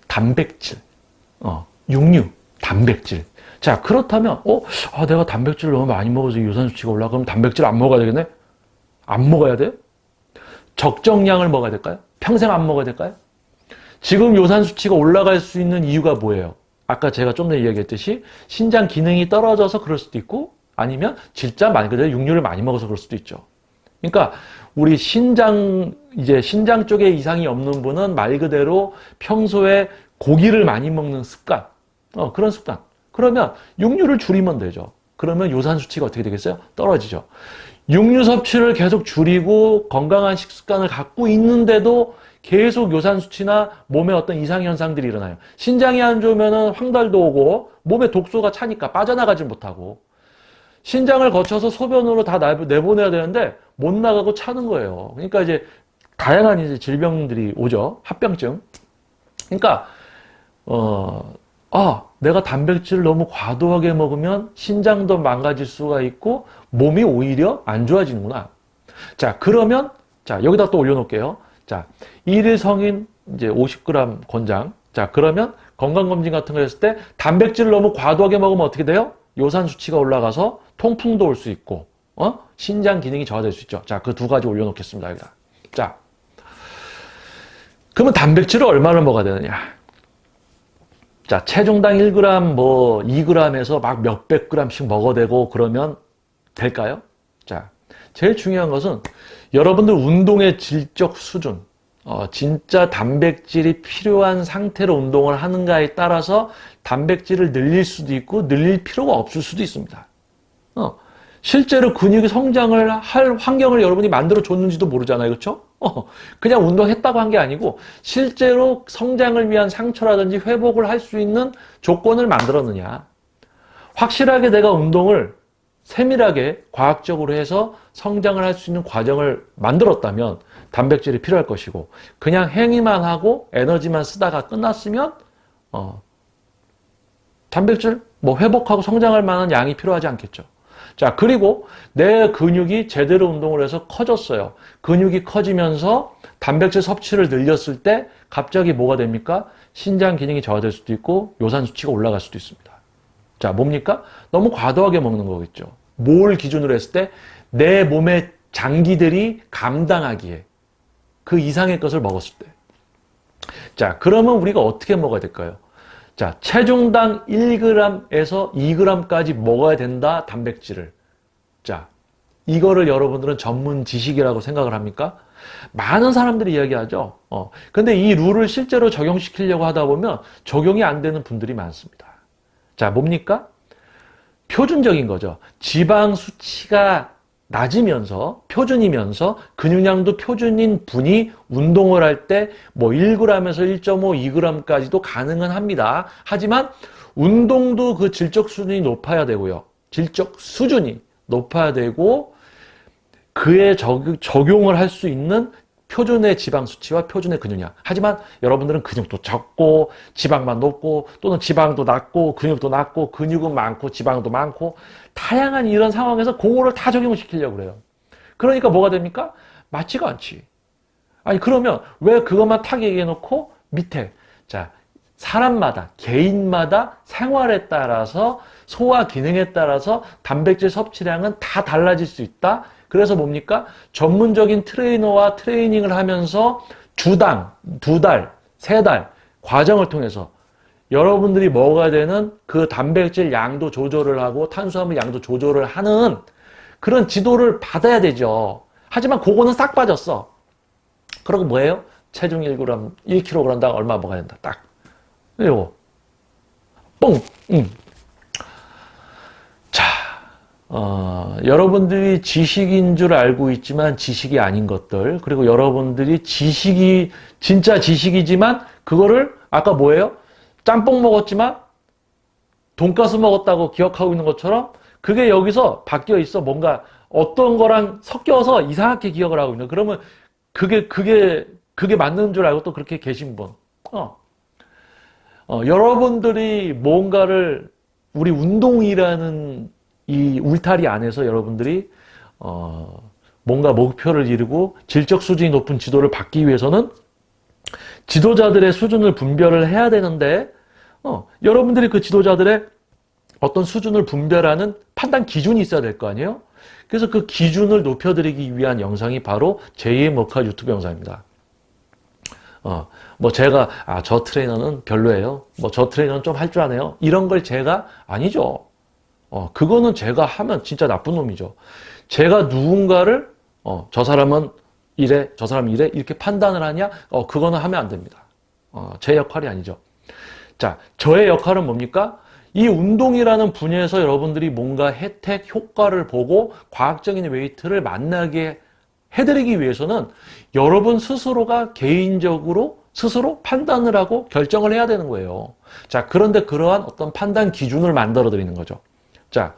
S1: 단백질, 육류, 단백질. 자, 그렇다면, 내가 단백질을 너무 많이 먹어서 요산 수치가 올라가. 그럼 단백질 안 먹어야 되겠네? 안 먹어야 돼? 적정량을 먹어야 될까요? 평생 안 먹어야 될까요? 지금 요산 수치가 올라갈 수 있는 이유가 뭐예요? 아까 제가 좀 전에 이야기했듯이 신장 기능이 떨어져서 그럴 수도 있고, 아니면 진짜 말 그대로 육류를 많이 먹어서 그럴 수도 있죠. 그러니까 우리 신장 쪽에 이상이 없는 분은 말 그대로 평소에 고기를 많이 먹는 습관, 그런 습관. 그러면 육류를 줄이면 되죠. 그러면 요산 수치가 어떻게 되겠어요? 떨어지죠. 육류 섭취를 계속 줄이고 건강한 식습관을 갖고 있는데도 계속 요산 수치나 몸에 어떤 이상 현상들이 일어나요. 신장이 안 좋으면 황달도 오고 몸에 독소가 차니까 빠져나가지 못하고, 신장을 거쳐서 소변으로 다 내보내야 되는데 못 나가고 차는 거예요. 그러니까 이제 다양한 이제 질병들이 오죠. 합병증. 그러니까 내가 단백질을 너무 과도하게 먹으면 신장도 망가질 수가 있고 몸이 오히려 안 좋아지는구나. 자, 그러면 여기다 또 올려놓을게요. 자, 일일 성인 이제 50g 권장. 자, 그러면 건강검진 같은 거 했을 때 단백질을 너무 과도하게 먹으면 어떻게 돼요? 요산 수치가 올라가서 통풍도 올 수 있고, 신장 기능이 저하될 수 있죠. 자, 그 두 가지 올려놓겠습니다. 여기다. 자, 그러면 단백질을 얼마나 먹어야 되느냐? 자, 체중당 1g, 2g에서 막 몇백 g씩 먹어대고 그러면 될까요? 자, 제일 중요한 것은 여러분들 운동의 질적 수준, 진짜 단백질이 필요한 상태로 운동을 하는가에 따라서 단백질을 늘릴 수도 있고 늘릴 필요가 없을 수도 있습니다. 실제로 근육이 성장을 할 환경을 여러분이 만들어 줬는지도 모르잖아요. 그렇죠? 그냥 운동했다고 한 게 아니고 실제로 성장을 위한 상처라든지 회복을 할 수 있는 조건을 만들었느냐. 확실하게 내가 운동을 세밀하게 과학적으로 해서 성장을 할 수 있는 과정을 만들었다면 단백질이 필요할 것이고, 그냥 행위만 하고 에너지만 쓰다가 끝났으면 단백질 회복하고 성장할 만한 양이 필요하지 않겠죠. 자, 그리고 내 근육이 제대로 운동을 해서 커졌어요. 근육이 커지면서 단백질 섭취를 늘렸을 때 갑자기 뭐가 됩니까? 신장 기능이 저하될 수도 있고 요산 수치가 올라갈 수도 있습니다. 자, 뭡니까? 너무 과도하게 먹는 거겠죠. 뭘 기준으로 했을 때 내 몸의 장기들이 감당하기에 그 이상의 것을 먹었을 때. 자, 그러면 우리가 어떻게 먹어야 될까요? 자, 체중당 1g에서 2g까지 먹어야 된다, 단백질을. 자, 이거를 여러분들은 전문 지식이라고 생각을 합니까? 많은 사람들이 이야기하죠. 근데 이 룰을 실제로 적용시키려고 하다 보면 적용이 안 되는 분들이 많습니다. 자, 뭡니까? 표준적인 거죠. 지방 수치가 낮으면서, 표준이면서 근육량도 표준인 분이 운동을 할 때 1g에서 1.5, 2g까지도 가능은 합니다. 하지만 운동도 그 질적 수준이 높아야 되고요. 질적 수준이 높아야 되고 그에 적용을 할 수 있는 표준의 지방 수치와 표준의 근육량. 하지만 여러분들은 근육도 적고 지방만 높고 또는 지방도 낮고 근육도 낮고 근육은 많고 지방도 많고 다양한 이런 상황에서 그거를 다 적용시키려고 그래요. 그러니까 뭐가 됩니까? 맞지가 않지. 아니, 그러면 왜 그것만 딱 얘기해 놓고 밑에, 자, 사람마다, 개인마다 생활에 따라서 소화 기능에 따라서 단백질 섭취량은 다 달라질 수 있다. 그래서 뭡니까? 전문적인 트레이너와 트레이닝을 하면서 주당, 2달, 3달 과정을 통해서 여러분들이 먹어야 되는 그 단백질 양도 조절을 하고 탄수화물 양도 조절을 하는 그런 지도를 받아야 되죠. 하지만 그거는 싹 빠졌어. 그러고 뭐예요? 체중 1g, 1kg당 얼마 먹어야 된다. 딱. 이거. 뽕! 자, 여러분들이 지식인 줄 알고 있지만 지식이 아닌 것들, 그리고 여러분들이 지식이, 진짜 지식이지만 그거를 아까 뭐예요? 짬뽕 먹었지만 돈가스 먹었다고 기억하고 있는 것처럼 그게 여기서 바뀌어 있어. 뭔가 어떤 거랑 섞여서 이상하게 기억을 하고 있는. 그러면 그게 맞는 줄 알고 또 그렇게 계신 분. 여러분들이 뭔가를 우리 운동이라는 이 울타리 안에서 여러분들이 뭔가 목표를 이루고 질적 수준이 높은 지도를 받기 위해서는 지도자들의 수준을 분별을 해야 되는데 여러분들이 그 지도자들의 어떤 수준을 분별하는 판단 기준이 있어야 될 거 아니에요? 그래서 그 기준을 높여드리기 위한 영상이 바로 제2의 머카 유튜브 영상입니다. 뭐 제가 저 트레이너는 별로예요. 뭐 저 트레이너는 좀 할 줄 아네요. 이런 걸 제가 아니죠. 그거는 제가 하면 진짜 나쁜 놈이죠. 제가 누군가를 저 사람은 이래, 저 사람은 이래 이렇게 판단을 하냐? 그거는 하면 안 됩니다. 제 역할이 아니죠. 자, 저의 역할은 뭡니까? 이 운동이라는 분야에서 여러분들이 뭔가 혜택, 효과를 보고 과학적인 웨이트를 만나게 해드리기 위해서는 여러분 스스로가 개인적으로 스스로 판단을 하고 결정을 해야 되는 거예요. 자, 그런데 그러한 어떤 판단 기준을 만들어 드리는 거죠. 자,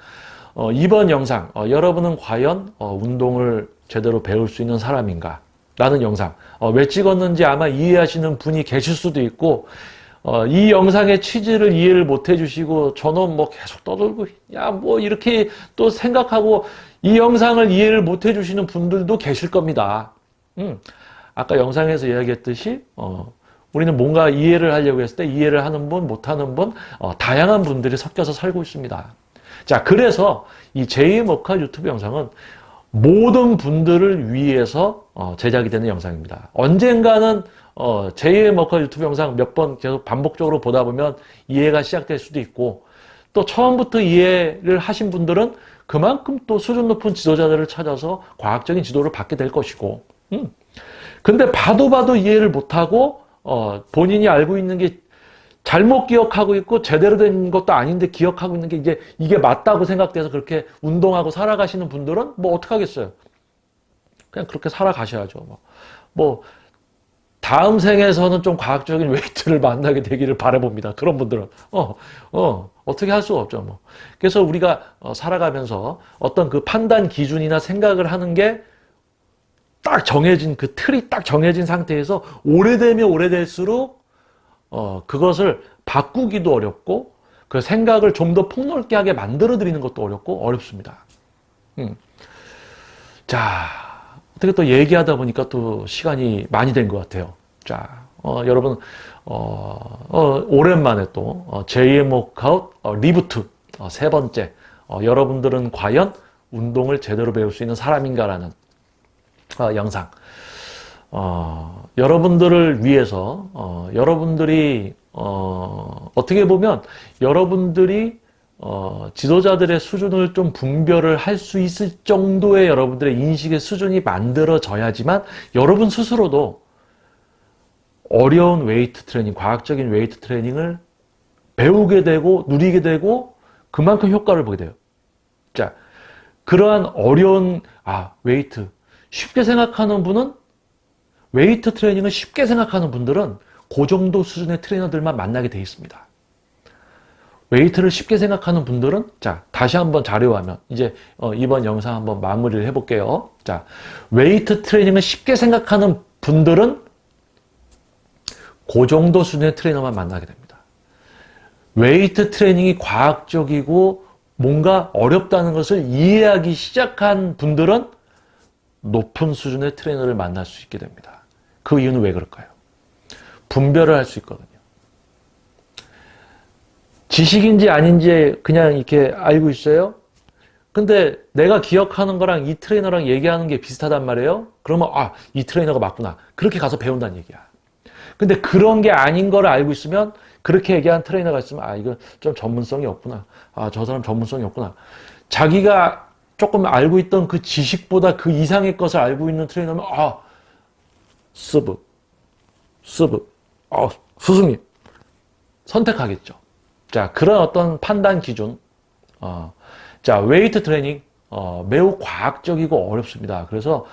S1: 이번 영상, 여러분은 과연 운동을 제대로 배울 수 있는 사람인가? 라는 영상. 왜 찍었는지 아마 이해하시는 분이 계실 수도 있고, 이 영상의 취지를 이해를 못 해주시고, 저는 뭐 계속 떠들고, 뭐 이렇게 또 생각하고, 이 영상을 이해를 못 해주시는 분들도 계실 겁니다. 아까 영상에서 이야기했듯이, 우리는 뭔가 이해를 하려고 했을 때 이해를 하는 분, 못하는 분, 다양한 분들이 섞여서 살고 있습니다. 자, 그래서 이 제2의 머카 유튜브 영상은 모든 분들을 위해서 제작이 되는 영상입니다. 언젠가는 제2의 머카 유튜브 영상 몇 번 계속 반복적으로 보다 보면 이해가 시작될 수도 있고, 또 처음부터 이해를 하신 분들은 그만큼 또 수준 높은 지도자들을 찾아서 과학적인 지도를 받게 될 것이고, 근데 봐도 이해를 못하고 본인이 알고 있는 게 잘못 기억하고 있고 제대로 된 것도 아닌데 기억하고 있는 게 이게 맞다고 생각돼서 그렇게 운동하고 살아가시는 분들은 뭐 어떡하겠어요. 그냥 그렇게 살아가셔야죠. 뭐 다음 생에서는 좀 과학적인 웨이트를 만나게 되기를 바라봅니다. 그런 분들은 어떻게 할 수가 없죠. 뭐. 그래서 우리가 살아가면서 어떤 그 판단 기준이나 생각을 하는 게 딱 정해진 그 틀이 딱 정해진 상태에서 오래되면 오래될수록 그것을 바꾸기도 어렵고 그 생각을 좀 더 폭넓게 하게 만들어 드리는 것도 어렵고 어렵습니다. 자, 어떻게 또 얘기하다 보니까 또 시간이 많이 된 것 같아요. 자, 여러분 오랜만에 또 제2의 워크아웃 리부트 세 번째, 여러분들은 과연 운동을 제대로 배울 수 있는 사람인가라는 영상. 여러분들을 위해서 여러분들이 어떻게 보면 여러분들이 지도자들의 수준을 좀 분별을 할 수 있을 정도의 여러분들의 인식의 수준이 만들어져야지만 여러분 스스로도 어려운 웨이트 트레이닝, 과학적인 웨이트 트레이닝을 배우게 되고 누리게 되고 그만큼 효과를 보게 돼요. 자, 그러한 어려운 웨이트 쉽게 생각하는 분은 웨이트 트레이닝을 쉽게 생각하는 분들은 그 정도 수준의 트레이너들만 만나게 돼 있습니다. 웨이트를 쉽게 생각하는 분들은 자, 다시 한번 자료화면 이제 이번 영상 한번 마무리를 해볼게요. 자, 웨이트 트레이닝을 쉽게 생각하는 분들은 그 정도 수준의 트레이너만 만나게 됩니다. 웨이트 트레이닝이 과학적이고 뭔가 어렵다는 것을 이해하기 시작한 분들은 높은 수준의 트레이너를 만날 수 있게 됩니다. 그 이유는 왜 그럴까요? 분별을 할 수 있거든요. 지식인지 아닌지 그냥 이렇게 알고 있어요? 근데 내가 기억하는 거랑 이 트레이너랑 얘기하는 게 비슷하단 말이에요? 그러면, 아, 이 트레이너가 맞구나. 그렇게 가서 배운다는 얘기야. 근데 그런 게 아닌 걸 알고 있으면, 그렇게 얘기한 트레이너가 있으면, 아, 이거 좀 전문성이 없구나. 아, 저 사람 전문성이 없구나. 자기가 조금 알고 있던 그 지식보다 그 이상의 것을 알고 있는 트레이너면, 아, 스브, 스승님. 선택하겠죠. 자, 그런 어떤 판단 기준. 자, 웨이트 트레이닝. 매우 과학적이고 어렵습니다. 그래서,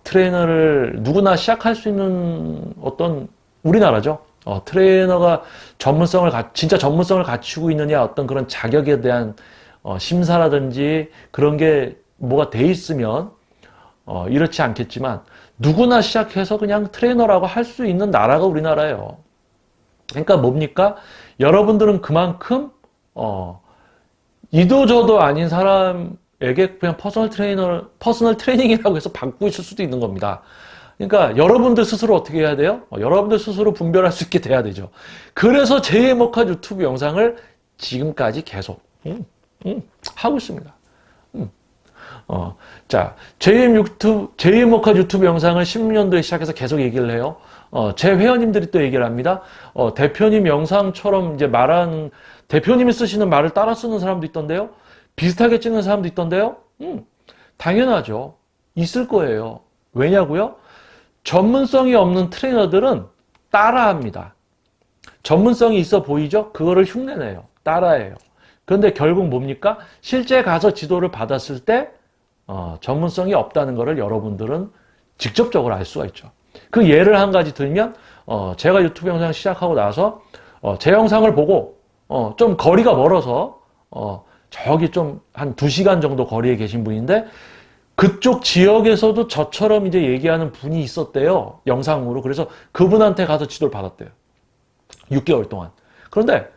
S1: 트레이너를 누구나 시작할 수 있는 어떤, 우리나라죠. 트레이너가 진짜 전문성을 갖추고 있느냐, 어떤 그런 자격에 대한, 심사라든지 그런 게 뭐가 돼 있으면, 이렇지 않겠지만, 누구나 시작해서 그냥 트레이너라고 할 수 있는 나라가 우리나라예요. 그러니까 뭡니까? 여러분들은 그만큼, 이도 저도 아닌 사람에게 그냥 퍼스널 트레이닝이라고 해서 받고 있을 수도 있는 겁니다. 그러니까 여러분들 스스로 어떻게 해야 돼요? 여러분들 스스로 분별할 수 있게 돼야 되죠. 그래서 제이모카 유튜브 영상을 지금까지 계속 하고 있습니다. 자, 제이모카 유튜브 영상을 16년도에 시작해서 계속 얘기를 해요. 제 회원님들이 또 얘기를 합니다. 대표님 영상처럼 이제 대표님이 쓰시는 말을 따라 쓰는 사람도 있던데요. 비슷하게 찍는 사람도 있던데요. 당연하죠. 있을 거예요. 왜냐고요? 전문성이 없는 트레이너들은 따라합니다. 전문성이 있어 보이죠? 그거를 흉내내요. 따라해요. 그런데 결국 뭡니까? 실제 가서 지도를 받았을 때 전문성이 없다는 것을 여러분들은 직접적으로 알 수가 있죠. 그 예를 한 가지 들면 제가 유튜브 영상 시작하고 나서 제 영상을 보고 좀 거리가 멀어서 저기 좀 한 2시간 정도 거리에 계신 분인데 그쪽 지역에서도 저처럼 이제 얘기하는 분이 있었대요. 영상으로. 그래서 그분한테 가서 지도를 받았대요. 6개월 동안. 그런데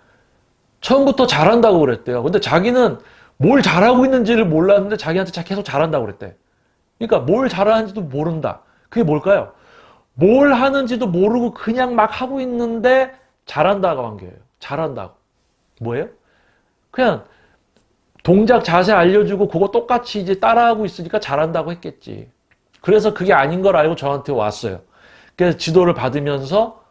S1: 처음부터 잘한다고 그랬대요. 근데 자기는 뭘 잘하고 있는지를 몰랐는데 자기한테 계속 잘한다고 그랬대. 그러니까 뭘 잘하는지도 모른다. 그게 뭘까요? 뭘 하는지도 모르고 그냥 막 하고 있는데 잘한다고 한 거예요. 잘한다고. 뭐예요? 그냥 동작 자세 알려주고 그거 똑같이 이제 따라하고 있으니까 잘한다고 했겠지. 그래서 그게 아닌 걸 알고 저한테 왔어요. 그래서 지도를 받으면서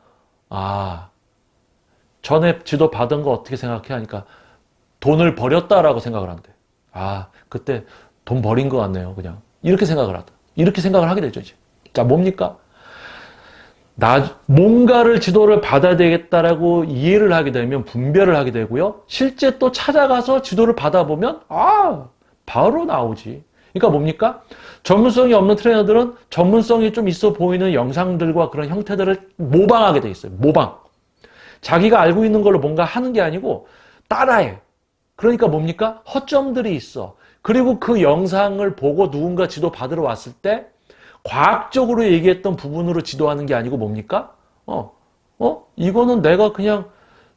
S1: 전에 지도 받은 거 어떻게 생각해? 하니까 돈을 버렸다라고 생각을 한대. 그때 돈 버린 것 같네요. 그냥 이렇게 생각을 하다. 이렇게 생각을 하게 되죠. 이제. 자, 뭡니까? 뭔가를 지도를 받아야 되겠다라고 이해를 하게 되면 분별을 하게 되고요. 실제 또 찾아가서 지도를 받아보면 바로 나오지. 그러니까 뭡니까? 전문성이 없는 트레이너들은 전문성이 좀 있어 보이는 영상들과 그런 형태들을 모방하게 돼 있어요. 모방. 자기가 알고 있는 걸로 뭔가 하는 게 아니고 따라해. 그러니까 뭡니까? 허점들이 있어. 그리고 그 영상을 보고 누군가 지도 받으러 왔을 때 과학적으로 얘기했던 부분으로 지도하는 게 아니고 뭡니까? 이거는 내가 그냥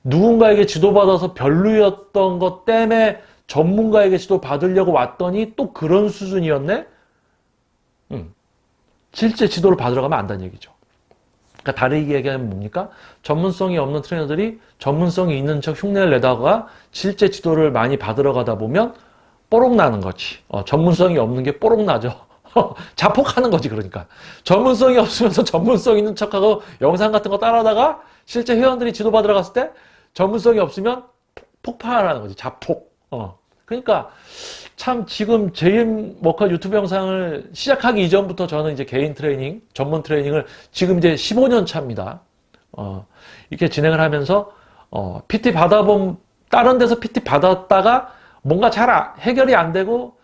S1: 누군가에게 지도받아서 별로였던 것 때문에 전문가에게 지도받으려고 왔더니 또 그런 수준이었네? 실제 지도를 받으러 가면 안다는 얘기죠. 그러니까 다르게 얘기하면 뭡니까? 전문성이 없는 트레이너들이 전문성이 있는 척 흉내를 내다가 실제 지도를 많이 받으러 가다 보면 뽀록 나는 거지. 전문성이 없는 게 뽀록 나죠. 자폭하는 거지. 그러니까 전문성이 없으면서 전문성 있는 척하고 영상 같은 거 따라하다가 실제 회원들이 지도받으러 갔을 때 전문성이 없으면 폭발하는 거지. 자폭. 그러니까 참 지금 제이모카 유튜브 영상을 시작하기 이전부터 저는 이제 개인 트레이닝, 전문 트레이닝을 지금 이제 15년 차입니다. 이렇게 진행을 하면서 PT 다른 데서 PT 받았다가 뭔가 잘 해결이 안 되고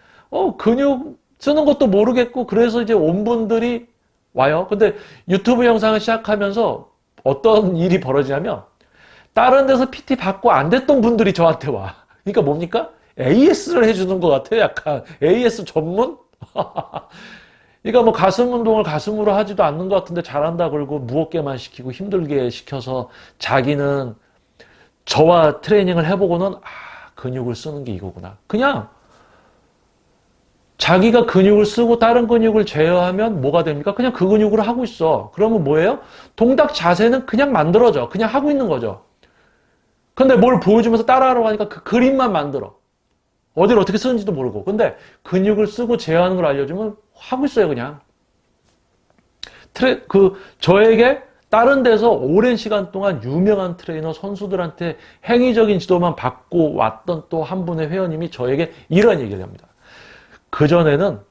S1: 근육 쓰는 것도 모르겠고 그래서 이제 온 분들이 와요. 근데 유튜브 영상을 시작하면서 어떤 일이 벌어지냐면 다른 데서 PT 받고 안 됐던 분들이 저한테 와. 그러니까 뭡니까? AS를 해주는 것 같아요. 약간 AS 전문? 그러니까 뭐 가슴 운동을 가슴으로 하지도 않는 것 같은데 잘한다 그러고 무겁게만 시키고 힘들게 시켜서 자기는 저와 트레이닝을 해보고는 근육을 쓰는 게 이거구나. 그냥 자기가 근육을 쓰고 다른 근육을 제어하면 뭐가 됩니까? 그냥 그 근육으로 하고 있어. 그러면 뭐예요? 동작 자세는 그냥 만들어져. 그냥 하고 있는 거죠. 근데 뭘 보여주면서 따라하라고 하니까 그 그림만 만들어. 어디를 어떻게 쓰는지도 모르고. 근데 근육을 쓰고 제어하는 걸 알려주면 하고 있어요, 그냥. 저에게 다른 데서 오랜 시간 동안 유명한 트레이너 선수들한테 행위적인 지도만 받고 왔던 또 한 분의 회원님이 저에게 이런 얘기를 합니다. 그전에는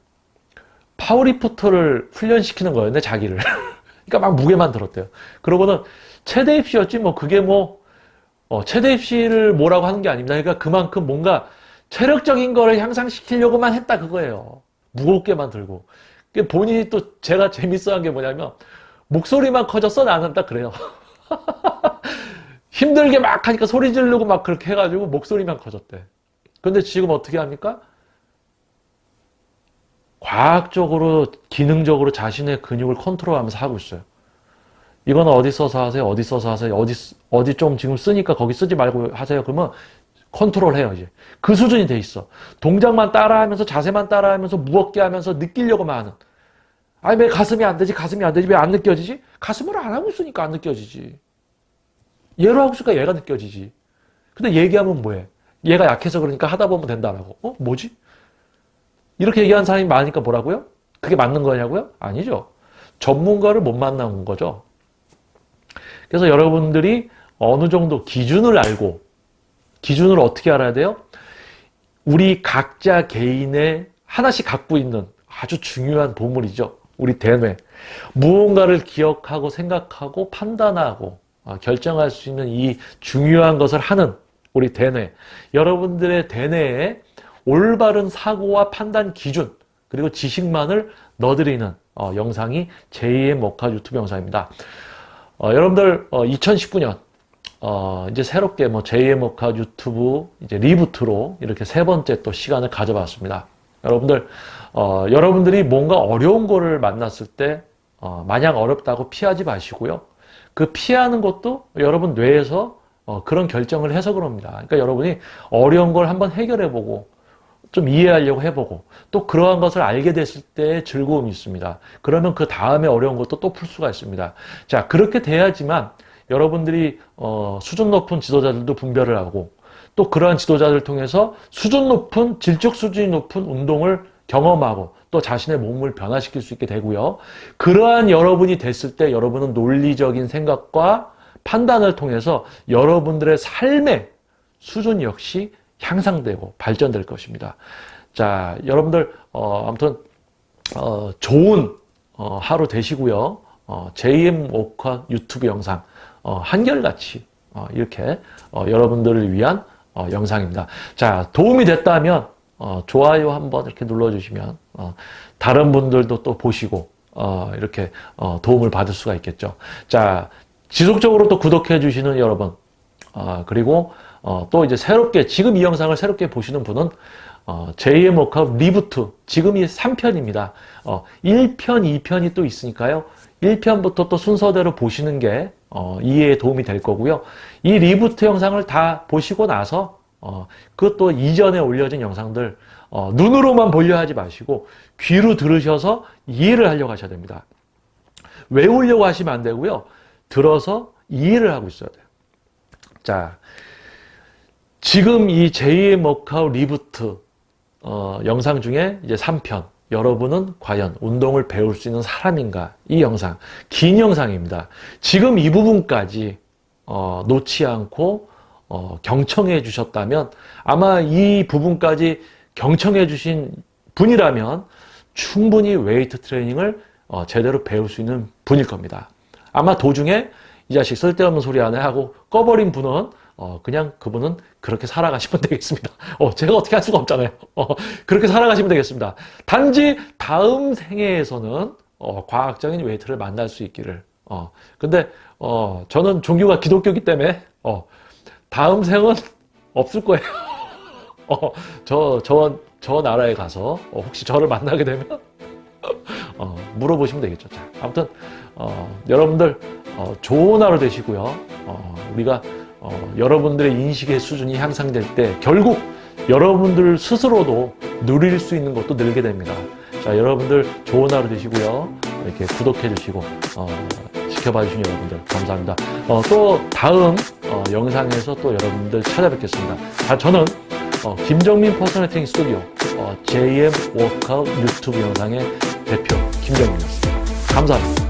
S1: 파워리프터를 훈련시키는 거였네, 자기를. 그러니까 막 무게만 들었대요. 그러고는 최대 입시였지, 그게 최대 입시를 뭐라고 하는 게 아닙니다. 그러니까 그만큼 뭔가 체력적인 거를 향상시키려고만 했다, 그거예요. 무겁게만 들고. 본인이 또 제가 재밌어한 게 뭐냐면, 목소리만 커졌어? 나는 딱 그래요. 힘들게 막 하니까 소리 지르고 막 그렇게 해가지고 목소리만 커졌대. 근데 지금 어떻게 합니까? 과학적으로, 기능적으로 자신의 근육을 컨트롤하면서 하고 있어요. 이거는 어디 써서 하세요? 어디 써서 하세요? 어디 좀 지금 쓰니까 거기 쓰지 말고 하세요. 그러면 컨트롤해요, 이제. 그 수준이 돼 있어. 동작만 따라하면서, 자세만 따라하면서, 무겁게 하면서 느끼려고만 하는. 아니, 왜 가슴이 안 되지? 왜 안 느껴지지? 가슴을 안 하고 있으니까 안 느껴지지. 얘로 하고 있으니까 얘가 느껴지지. 근데 얘기하면 뭐해? 얘가 약해서 그러니까 하다 보면 된다라고. 뭐지? 이렇게 얘기하는 사람이 많으니까 뭐라고요? 그게 맞는 거냐고요? 아니죠. 전문가를 못 만나는 거죠. 그래서 여러분들이 어느 정도 기준을 알고, 기준을 어떻게 알아야 돼요? 우리 각자 개인의 하나씩 갖고 있는 아주 중요한 보물이죠. 우리 대뇌. 무언가를 기억하고 생각하고 판단하고 결정할 수 있는 이 중요한 것을 하는 우리 대뇌. 여러분들의 대뇌에 올바른 사고와 판단 기준 그리고 지식만을 넣어드리는 영상이 제2의 목화 유튜브 영상입니다. 여러분들 2019년 이제 새롭게 제2의 목화 유튜브 이제 리부트로 이렇게 세 번째 또 시간을 가져봤습니다. 여러분들 여러분들이 뭔가 어려운 거를 만났을 때 마냥 어렵다고 피하지 마시고요. 그 피하는 것도 여러분 뇌에서 그런 결정을 해서 그럽니다. 그러니까 여러분이 어려운 걸 한번 해결해보고 좀 이해하려고 해보고 또 그러한 것을 알게 됐을 때의 즐거움이 있습니다. 그러면 그 다음에 어려운 것도 또 풀 수가 있습니다. 자, 그렇게 돼야지만 여러분들이 수준 높은 지도자들도 분별을 하고 또 그러한 지도자들을 통해서 수준 높은, 질적 수준이 높은 운동을 경험하고 또 자신의 몸을 변화시킬 수 있게 되고요. 그러한 여러분이 됐을 때 여러분은 논리적인 생각과 판단을 통해서 여러분들의 삶의 수준 역시 향상되고 발전될 것입니다. 자, 여러분들 아무튼 좋은 하루 되시고요. JM 목화 유튜브 영상 한결같이 이렇게 여러분들을 위한 영상입니다. 자, 도움이 됐다면 좋아요 한번 이렇게 눌러주시면 다른 분들도 또 보시고 이렇게 도움을 받을 수가 있겠죠. 자, 지속적으로 또 구독해 주시는 여러분 그리고 또 이제 새롭게 지금 이 영상을 새롭게 보시는 분은 제2의 목화 리부트 지금이 3편입니다. 1편, 2편이 또 있으니까요. 1편부터 또 순서대로 보시는 게 이해에 도움이 될 거고요. 이 리부트 영상을 다 보시고 나서 그것도 이전에 올려진 영상들 눈으로만 보려 하지 마시고 귀로 들으셔서 이해를 하려고 하셔야 됩니다. 외우려고 하시면 안 되고요. 들어서 이해를 하고 있어야 돼요. 자, 지금 이 제2의 목화 리부트 영상 중에 이제 3편 여러분은 과연 운동을 배울 수 있는 사람인가? 이 영상, 긴 영상입니다. 지금 이 부분까지 놓지 않고 경청해 주셨다면 아마 이 부분까지 경청해 주신 분이라면 충분히 웨이트 트레이닝을 제대로 배울 수 있는 분일 겁니다. 아마 도중에 이 자식 쓸데없는 소리 하네 하고 꺼버린 분은 그냥 그분은 그렇게 살아가시면 되겠습니다. 제가 어떻게 할 수가 없잖아요. 그렇게 살아가시면 되겠습니다. 단지 다음 생애에서는 과학적인 웨이트를 만날 수 있기를. 근데 저는 종교가 기독교이기 때문에 다음 생은 없을 거예요. 저 나라에 가서 혹시 저를 만나게 되면 물어보시면 되겠죠. 자, 아무튼 여러분들 좋은 하루 되시고요. 우리가 여러분들의 인식의 수준이 향상될 때 결국 여러분들 스스로도 누릴 수 있는 것도 늘게 됩니다. 자, 여러분들 좋은 하루 되시고요. 이렇게 구독해 주시고 지켜봐 주신 여러분들 감사합니다. 또 다음 영상에서 또 여러분들 찾아뵙겠습니다. 저는 김정민 퍼스널 트레이닝 스튜디오 JM 워크아웃 유튜브 영상의 대표 김정민이었습니다. 감사합니다.